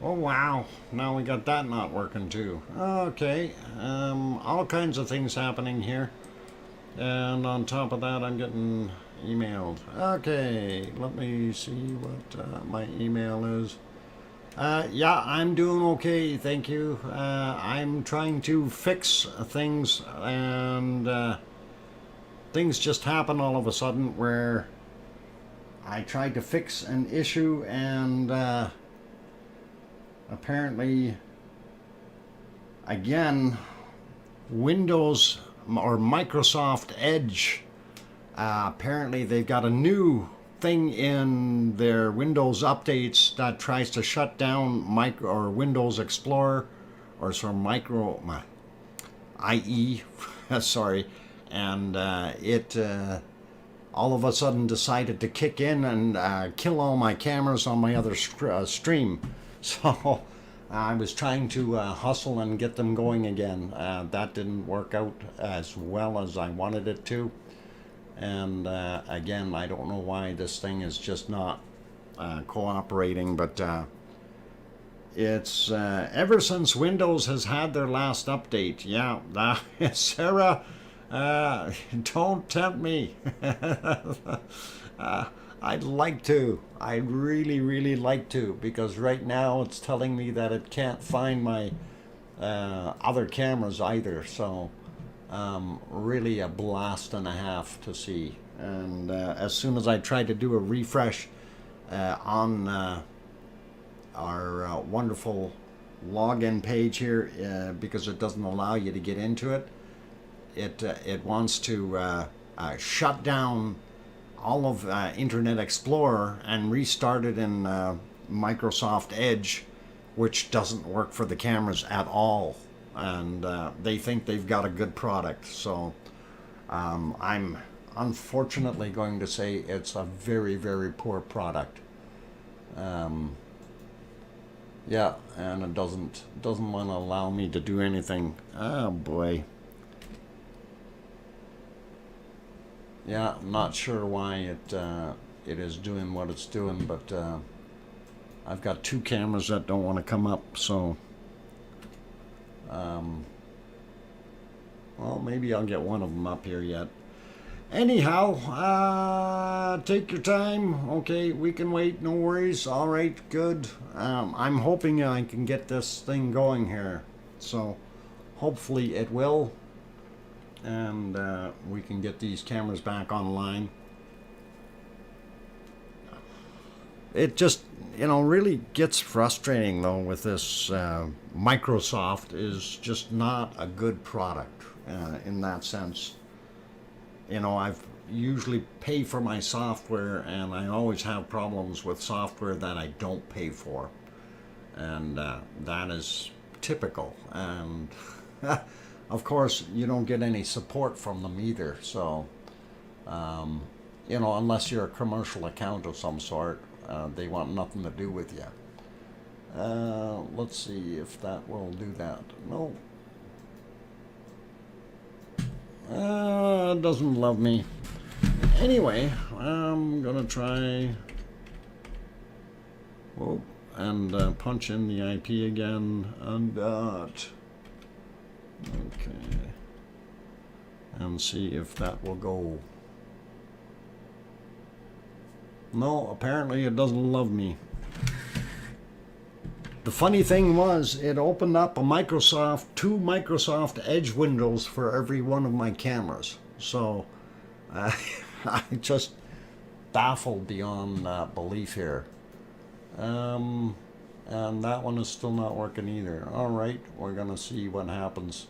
wow, now we got that not working too. Okay, all kinds of things happening here, and on top of that, I'm getting emailed. Okay, let me see what my email is. Yeah, I'm doing okay, thank you. I'm trying to fix things, and things just happen all of a sudden where I tried to fix an issue, and apparently, again, Windows or Microsoft Edge, apparently they've got a new thing in their Windows updates that tries to shut down Windows Explorer, or some IE, sorry, and it all of a sudden decided to kick in and kill all my cameras on my other stream. So I was trying to hustle and get them going again. That didn't work out as well as I wanted it to. And again, I don't know why this thing is just not cooperating, but it's ever since Windows has had their last update. Yeah, Sarah, don't tempt me. I'd like to. I'd really, really like to, because right now it's telling me that it can't find my other cameras either. So really a blast and a half to see. And as soon as I try to do a refresh on our wonderful login page here, because it doesn't allow you to get into it, it wants to shut down all of Internet Explorer and restart it in Microsoft Edge, which doesn't work for the cameras at all. And they think they've got a good product. So I'm unfortunately going to say it's a very, very poor product. Yeah, and it doesn't want to allow me to do anything. Oh boy. Yeah, I'm not sure why it is doing what it's doing, but I've got two cameras that don't want to come up, so well, maybe I'll get one of them up here yet. Anyhow, take your time. Okay, we can wait, no worries. All right, good. I'm hoping I can get this thing going here, so hopefully it will, and we can get these cameras back online. It just, really gets frustrating though with this. Microsoft is just not a good product in that sense. I've usually pay for my software, and I always have problems with software that I don't pay for, and that is typical. And of course, you don't get any support from them either. So, unless you're a commercial account of some sort, they want nothing to do with you. Let's see if that will do that. No. It doesn't love me. Anyway, I'm gonna try. Whoa, and punch in the IP again, and that. Okay. And see if that will go. No, apparently it doesn't love me. The funny thing was, it opened up two Microsoft Edge windows for every one of my cameras. So, I just baffled beyond belief here. And that one is still not working either. All right, we're gonna see what happens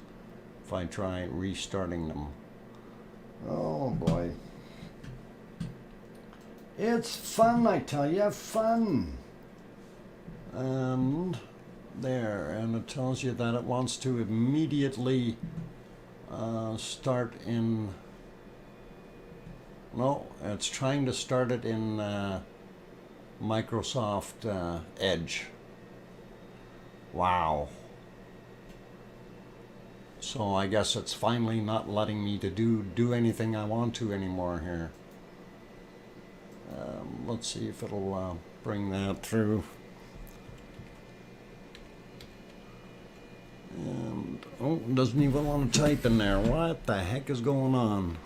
if I try restarting them. Oh boy. It's fun, I tell you, fun. And there, and it tells you that it wants to immediately start in. No, it's trying to start it in Microsoft Edge. Wow. So I guess it's finally not letting me to do anything I want to anymore here. Let's see if it'll bring that through. And, oh, it doesn't even want to type in there. What the heck is going on?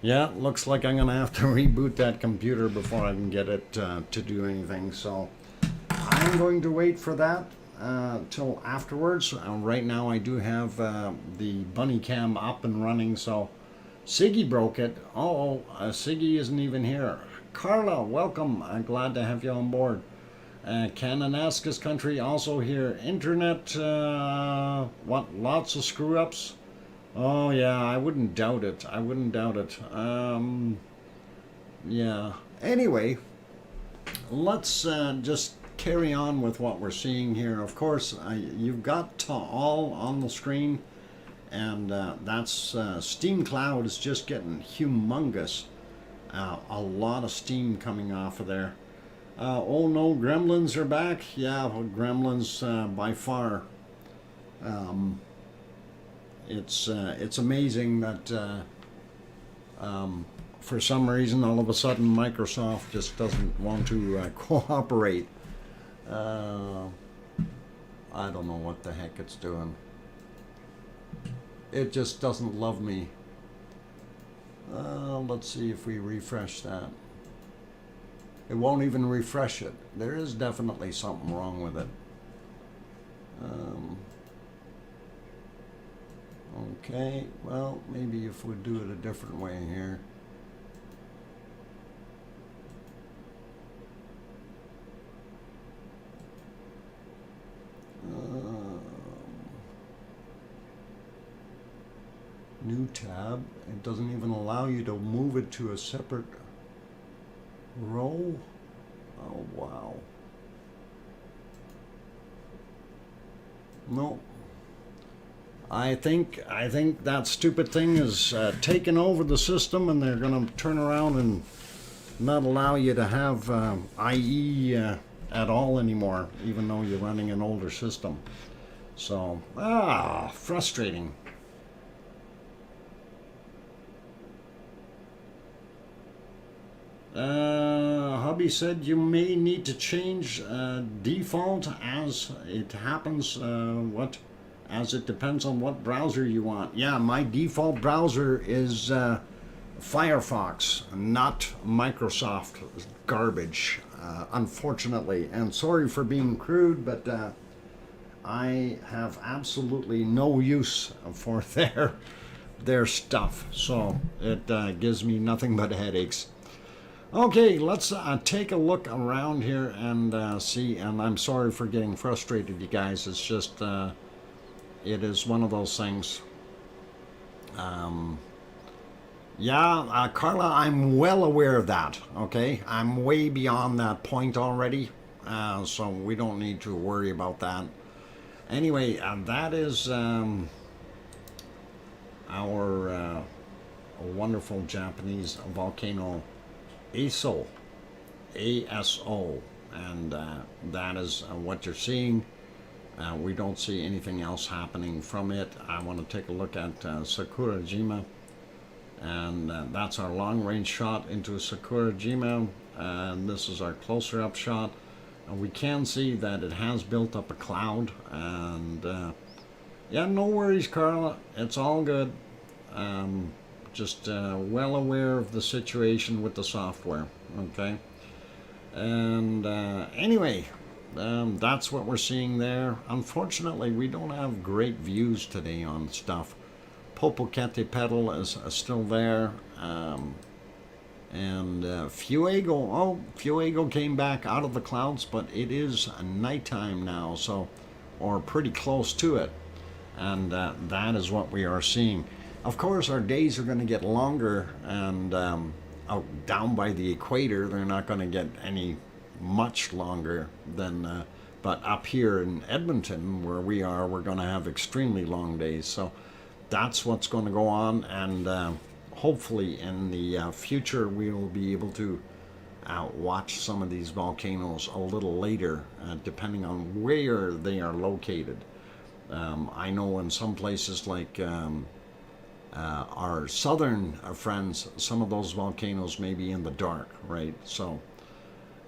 Yeah, looks like I'm gonna have to reboot that computer before I can get it to do anything. So I'm going to wait for that till afterwards. Right now I do have the bunny cam up and running. So Siggy broke it. Siggy isn't even here. Carla, welcome. I'm glad to have you on board. Cananaskis country also here. Internet, what? Lots of screw ups. Oh yeah, I wouldn't doubt it. I wouldn't doubt it. Yeah. Anyway, let's just carry on with what we're seeing here. Of course, you've got all on the screen, and that's steam cloud is just getting humongous. A lot of steam coming off of there. Oh no, gremlins are back. Yeah, gremlins by far. It's amazing that for some reason all of a sudden Microsoft just doesn't want to cooperate. I don't know what the heck it's doing. It just doesn't love me. Let's see if we refresh that. It won't even refresh it. There is definitely something wrong with it. Okay, well, maybe if we do it a different way here. New tab. It doesn't even allow you to move it to a separate row. Oh, wow. No. I think that stupid thing is taking over the system, and they're going to turn around and not allow you to have IE at all anymore, even though you're running an older system. So, frustrating. Hubby said you may need to change default as it happens. As it depends on what browser you want. Yeah, my default browser is Firefox, not Microsoft garbage, unfortunately. And sorry for being crude, but I have absolutely no use for their stuff. So it gives me nothing but headaches. Okay, let's take a look around here and see. And I'm sorry for getting frustrated, you guys. It's just... it is one of those things. Yeah, Carla, I'm well aware of that, okay? I'm way beyond that point already, so we don't need to worry about that. Anyway, that is our wonderful Japanese volcano ASO, ASO, and that is what you're seeing. We don't see anything else happening from it. I want to take a look at Sakurajima, and that's our long-range shot into Sakurajima, and this is our closer-up shot. And we can see that it has built up a cloud, and yeah, no worries, Carla. It's all good. Just well aware of the situation with the software, okay? And anyway, that's what we're seeing there. Unfortunately, we don't have great views today on stuff. Popocatépetl is still there. And Fuego came back out of the clouds, but it is nighttime now, so, or pretty close to it. And that is what we are seeing. Of course, our days are going to get longer, and out down by the equator, they're not going to get any much longer than, but up here in Edmonton, where we are, we're going to have extremely long days. So that's what's going to go on, and hopefully in the future we will be able to watch some of these volcanoes a little later, depending on where they are located. I know in some places like our southern friends, some of those volcanoes may be in the dark, right? So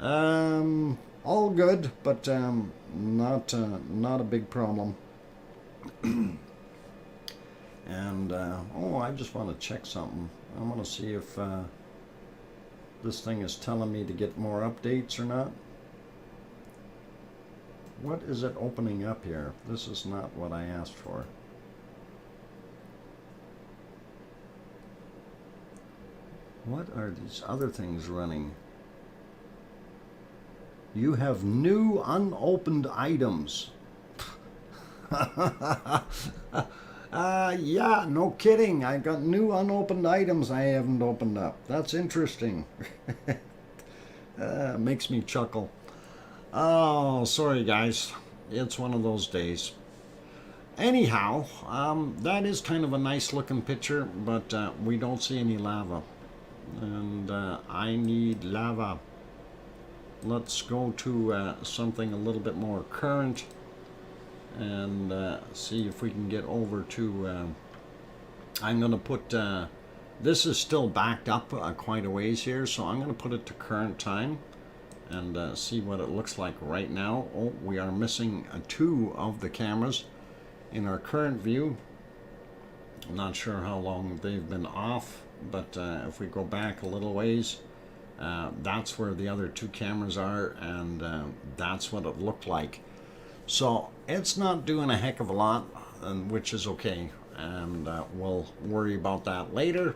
all good, but not a big problem. And oh, I just want to check something. I want to see if this thing is telling me to get more updates or not. What is it opening up here? This is not what I asked for. What are these other things running? You have new unopened items. Yeah, no kidding. I got new unopened items I haven't opened up. That's interesting. Makes me chuckle. Oh, sorry guys. It's one of those days. Anyhow, that is kind of a nice looking picture, but we don't see any lava. And I need lava. Let's go to something a little bit more current and see if we can get over to I'm gonna put this is still backed up quite a ways here, so I'm gonna put it to current time and see what it looks like right now. Oh, we are missing two of the cameras in our current view. I'm not sure how long they've been off, but if we go back a little ways, that's where the other two cameras are, and that's what it looked like. So it's not doing a heck of a lot, and which is okay, and we'll worry about that later.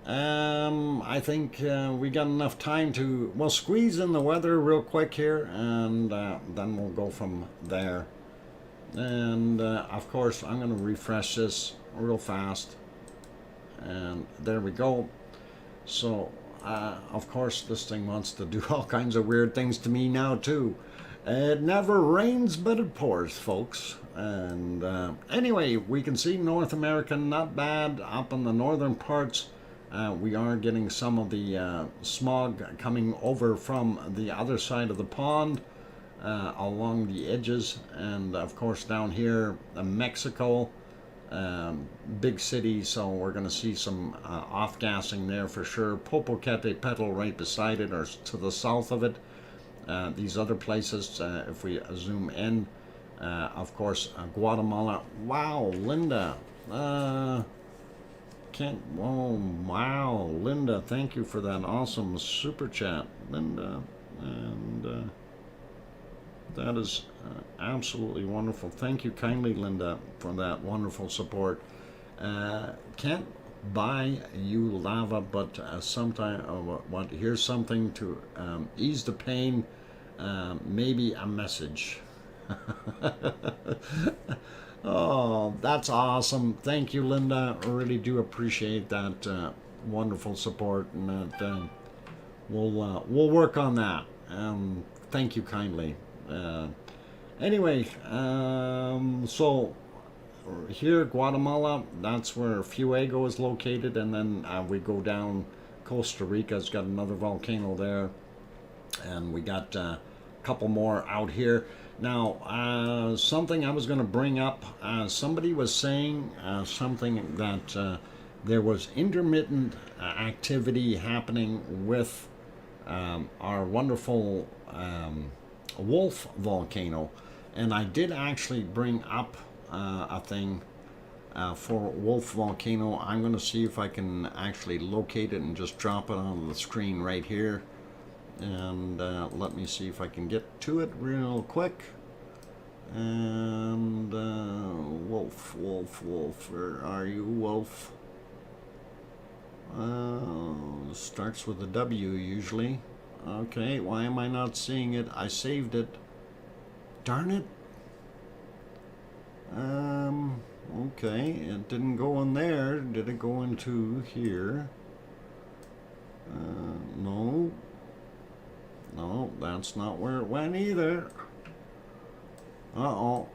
I think we got enough time to, we'll squeeze in the weather real quick here, and then we'll go from there. And of course I'm going to refresh this real fast, and there we go. So of course this thing wants to do all kinds of weird things to me now too. It never rains but it pours, folks. And anyway, we can see North America not bad up in the northern parts. We are getting some of the smog coming over from the other side of the pond along the edges, and of course down here Mexico, big city, so we're going to see some off-gassing there for sure. Popocatépetl right beside it or to the south of it. These other places, if we zoom in, of course Guatemala. Wow, Linda, oh wow, Linda, thank you for that awesome super chat, Linda, and that is absolutely wonderful. Thank you kindly, Linda, for that wonderful support. Can't buy you lava, but sometime want to hear something to ease the pain, maybe a message. Oh, that's awesome. Thank you, Linda. I really do appreciate that wonderful support, and that we'll work on that. Thank you kindly. Anyway, so here, Guatemala, that's where Fuego is located, and then we go down. Costa Rica's got another volcano there, and we got a couple more out here. Now, something I was going to bring up, somebody was saying something that there was intermittent activity happening with our wonderful Wolf volcano, and I did actually bring up a thing for Wolf volcano. I'm going to see if I can actually locate it and just drop it on the screen right here, and let me see if I can get to it real quick. And Wolf, where are you, Wolf? Starts with a W usually. Okay, why am I not seeing it? I saved it. Darn it. Okay, it didn't go in there. Did it go into here? No. No, that's not where it went either. Uh-oh.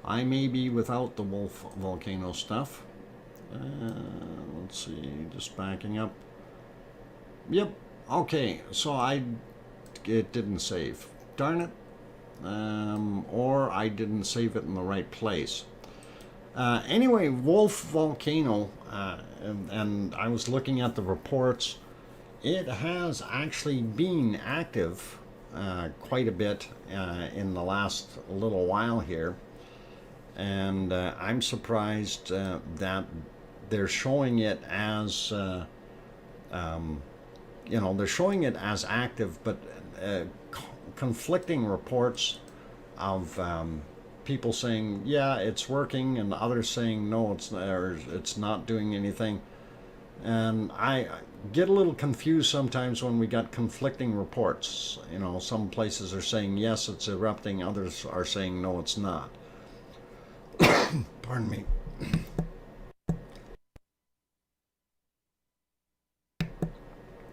I may be without the Wolf volcano stuff. Let's see, just backing up. Yep, okay, so it didn't save. Darn it. Or I didn't save it in the right place. Anyway, Wolf Volcano, and I was looking at the reports. It has actually been active quite a bit in the last little while here. And I'm surprised that they're showing it as, they're showing it as active, but conflicting reports of people saying, yeah, it's working, and others saying, no, it's not doing anything. And I get a little confused sometimes when we got conflicting reports. Some places are saying, yes, it's erupting, others are saying, no, it's not. Pardon me.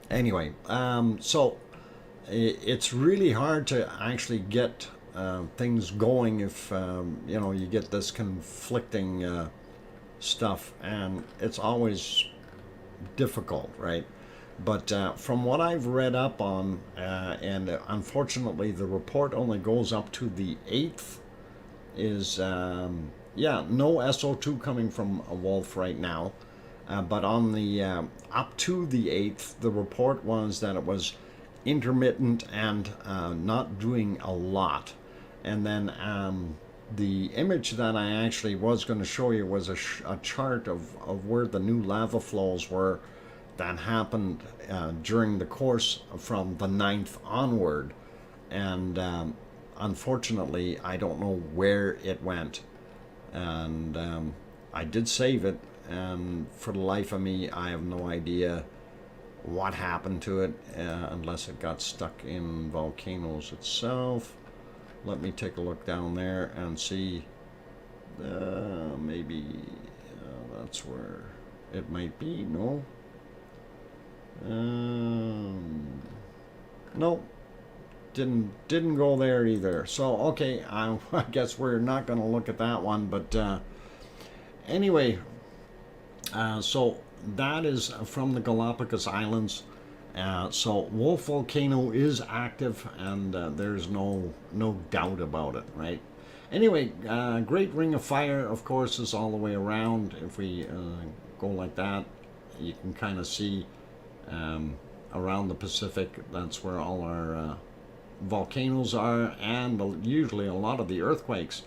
Anyway, so it's really hard to actually get things going if you get this conflicting stuff, and it's always difficult, right? But from what I've read up on, and unfortunately the report only goes up to the 8th, is no SO2 coming from a Wolf right now. But on the up to the 8th, the report was that it was intermittent and not doing a lot. And then the image that I actually was going to show you was a chart of where the new lava flows were that happened during the course from the 9th onward. And unfortunately, I don't know where it went. And I did save it, and for the life of me, I have no idea what happened to it, unless it got stuck in volcanoes itself. Let me take a look down there and see. Maybe that's where it might be. No. No. Didn't go there either. So okay, I guess we're not going to look at that one. But anyway, so that is from the Galapagos Islands. So Wolf Volcano is active, and there's no doubt about it, right? Anyway, Great Ring of Fire, of course, is all the way around. If we go like that, you can kind of see around the Pacific. That's where all our volcanoes are, and usually a lot of the earthquakes.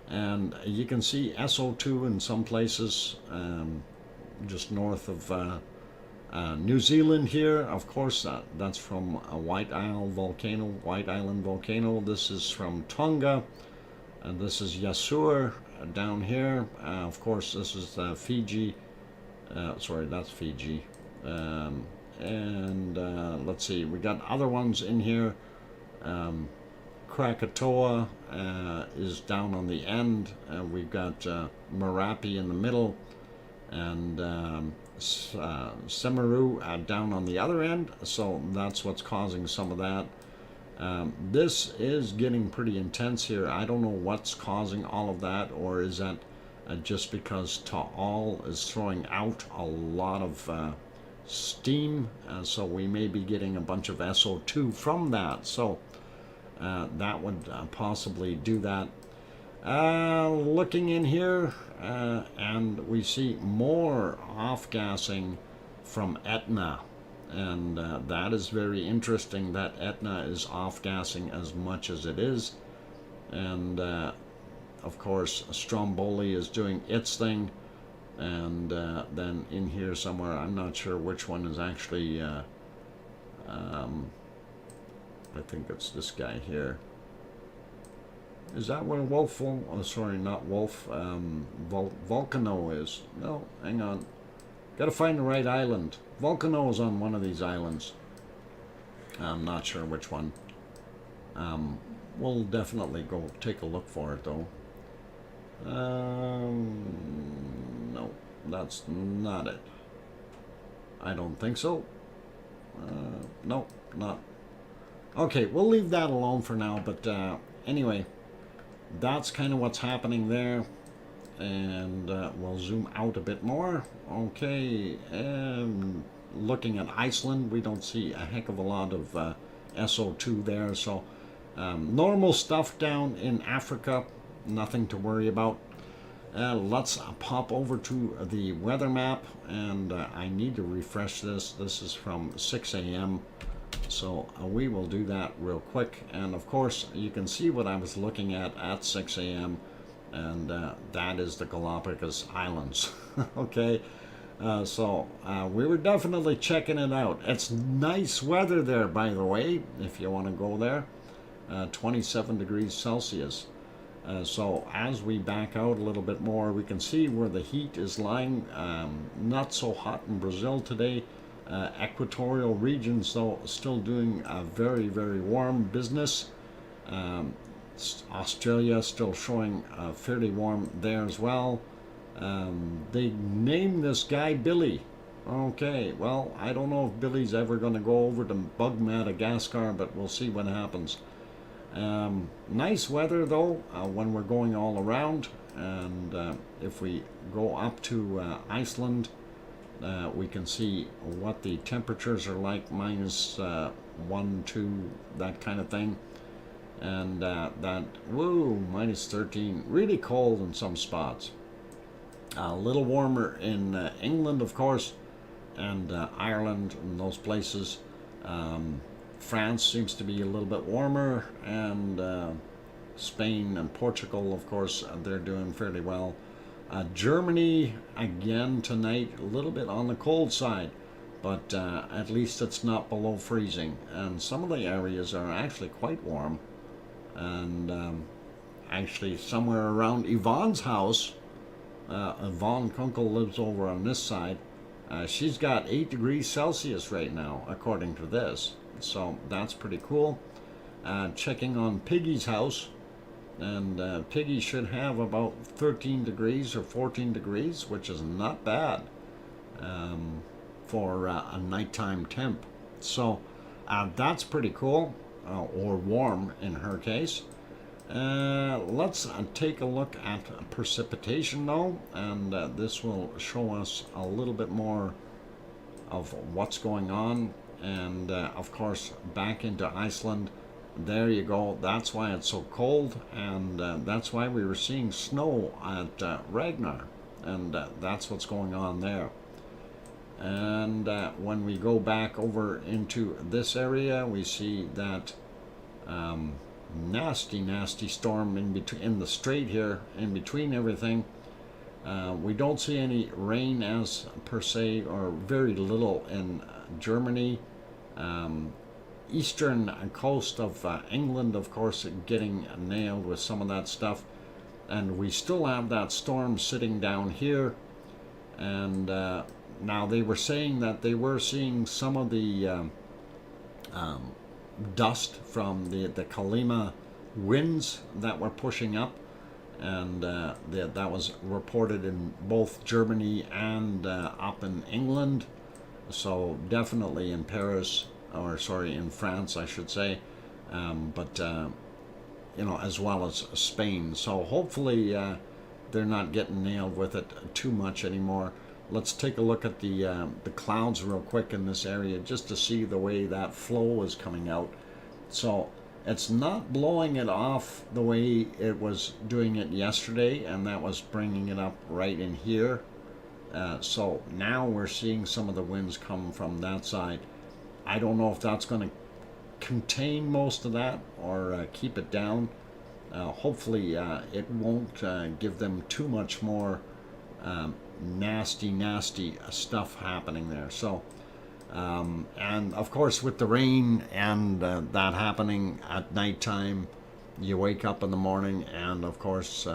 And you can see SO2 in some places, just north of New Zealand here. Of course, that's from a White Island volcano. This is from Tonga, and this is Yasur down here. Of course, this is Fiji. Sorry, that's Fiji. And let's see, we got other ones in here. Krakatoa is down on the end. We've got Merapi in the middle, and Semeru down on the other end. So that's what's causing some of that. This is getting pretty intense here. I don't know what's causing all of that, or is that just because Taal is throwing out a lot of steam, so we may be getting a bunch of SO2 from that. So that would possibly do that. Looking in here, and we see more off-gassing from Etna, and that is very interesting that Etna is off-gassing as much as it is. And of course, Stromboli is doing its thing, and then in here somewhere, I'm not sure which one is actually I think it's this guy here. Is that where Wolf? Oh, sorry, not Wolf. Volcano is. No, hang on. Got to find the right island. Volcano is on one of these islands. I'm not sure which one. We'll definitely go take a look for it, though. No, that's not it. I don't think so. No, not. Okay, we'll leave that alone for now, but anyway, that's kind of what's happening there. and we'll zoom out a bit more. Okay, looking at Iceland, we don't see a heck of a lot of SO2 there, so normal stuff down in Africa, nothing to worry about. Let's pop over to the weather map, and I need to refresh this. This is from 6 a.m. So we will do that real quick. And of course, you can see what I was looking at 6 a.m. And that is the Galapagos Islands. Okay, so we were definitely checking it out. It's nice weather there, by the way, if you want to go there. 27 degrees Celsius. So as we back out a little bit more, we can see where the heat is lying. Not so hot in Brazil today. Equatorial regions, though, still doing a very, very warm business. Australia still showing fairly warm there as well. They named this guy Billy. Okay, well, I don't know if Billy's ever going to go over to bug Madagascar, but we'll see what happens. Nice weather, though, when we're going all around. And if we go up to Iceland, we can see what the temperatures are like, minus 1, 2, that kind of thing. And minus 13, really cold in some spots. A little warmer in England, of course, and Ireland and those places. France seems to be a little bit warmer, and Spain and Portugal, of course, they're doing fairly well. Germany, again tonight, a little bit on the cold side, but at least it's not below freezing. And some of the areas are actually quite warm. And actually somewhere around Yvonne's house, Yvonne Kunkel lives over on this side. She's got 8 degrees Celsius right now, according to this. So that's pretty cool. Checking on Piggy's house, and Piggy should have about 13 degrees or 14 degrees, which is not bad for a nighttime temp. So that's pretty cool, or warm in her case. Let's take a look at precipitation though, and this will show us a little bit more of what's going on. And of course, back into Iceland, there you go. That's why it's so cold, and that's why we were seeing snow at Ragnar, and that's what's going on there. And when we go back over into this area, we see that nasty storm in the strait here, in between everything. We don't see any rain as per se, or very little in Germany. Eastern coast of England, of course, getting nailed with some of that stuff. And we still have that storm sitting down here. And now they were saying that they were seeing some of the dust from the Kalima winds that were pushing up. And that was reported in both Germany and up in England. So definitely in Paris, or sorry, in France, I should say, but you know, as well as Spain. So hopefully they're not getting nailed with it too much anymore. Let's take a look at the clouds real quick in this area, just to see the way that flow is coming out. So it's not blowing it off the way it was doing it yesterday, and that was bringing it up right in here. So now we're seeing some of the winds come from that side. I don't know if that's going to contain most of that or keep it down. Hopefully it won't give them too much more nasty stuff happening there. So and of course, with the rain and that happening at nighttime, you wake up in the morning, and of course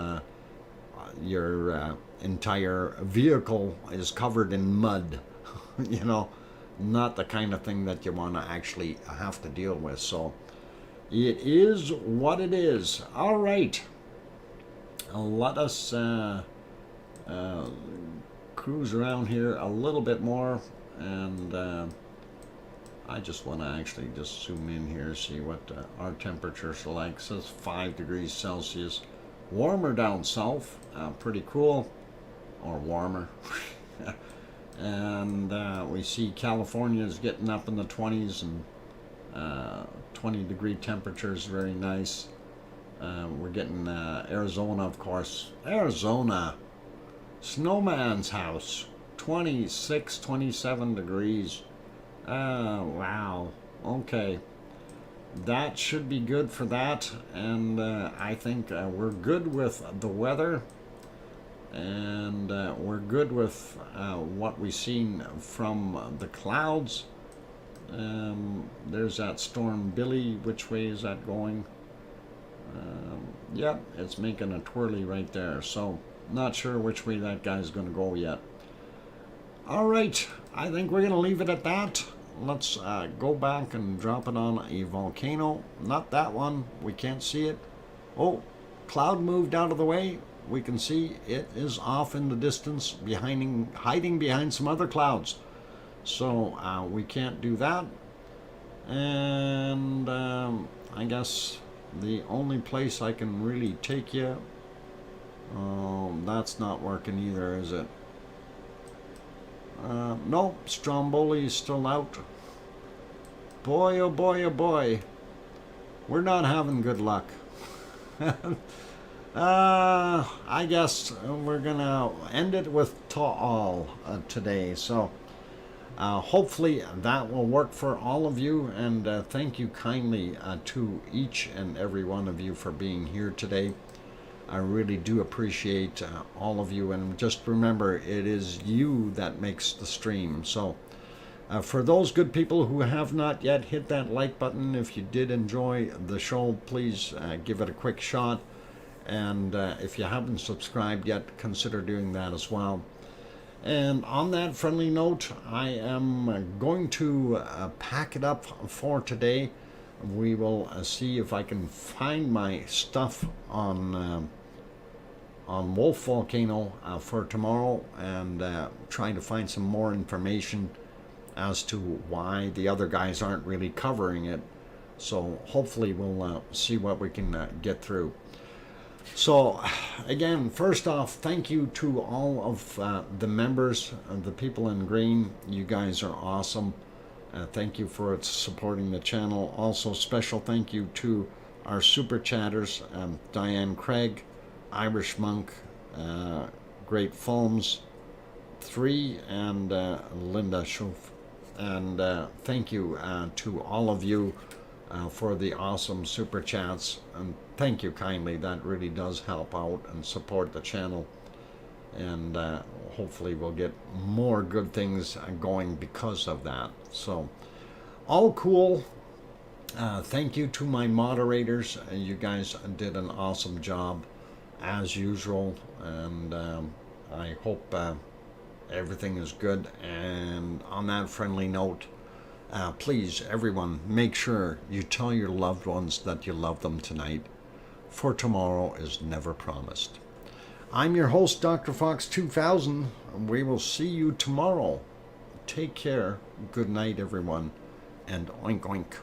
your entire vehicle is covered in mud. You know, not the kind of thing that you want to actually have to deal with. So it is what it is. All right, let us cruise around here a little bit more, and I just want to actually just zoom in here, see what our temperatures are like. It says 5 degrees Celsius. warmer down south, pretty cool, or warmer. And we see California is getting up in the 20s, and 20-degree temperatures, very nice. We're getting Arizona, of course. Arizona, snowman's house, 26, 27 degrees. Wow. Okay. That should be good for that. And I think we're good with the weather. And we're good with what we've seen from the clouds. There's that storm Billy. Which way is that going? Yep, it's making a twirly right there. So, not sure which way that guy's going to go yet. All right, I think we're going to leave it at that. Let's go back and drop it on a volcano. Not that one. We can't see it. Oh, cloud moved out of the way. We can see it is off in the distance, hiding behind some other clouds. So we can't do that. And I guess the only place I can really take you, that's not working either, is it? Nope, Stromboli is still out. Boy, oh boy, oh boy. We're not having good luck. I guess we're gonna end it with Ta'al today. So hopefully that will work for all of you, and thank you kindly to each and every one of you for being here today. I really do appreciate all of you, and just remember, it is you that makes the stream. So for those good people who have not yet hit that like button, if you did enjoy the show, please give it a quick shot. And if you haven't subscribed yet, consider doing that as well. And on that friendly note, I am going to pack it up for today. We will see if I can find my stuff on Wolf Volcano for tomorrow, and try to find some more information as to why the other guys aren't really covering it. So hopefully we'll see what we can get through. So again, first off, thank you to all of the members, the people in green. You guys are awesome. Thank you for supporting the channel. Also, special thank you to our super chatters, Diane Craig, Irish Monk, Great Fulms 3, and Linda Schoof. And thank you to all of you for the awesome super chats, and thank you kindly. That really does help out and support the channel, and hopefully we'll get more good things going because of that. So all cool. Thank you to my moderators. You guys did an awesome job as usual, and I hope everything is good. And on that friendly note, please, everyone, make sure you tell your loved ones that you love them tonight, for tomorrow is never promised. I'm your host, DrFox2000. We will see you tomorrow. Take care. Good night, everyone. And oink oink.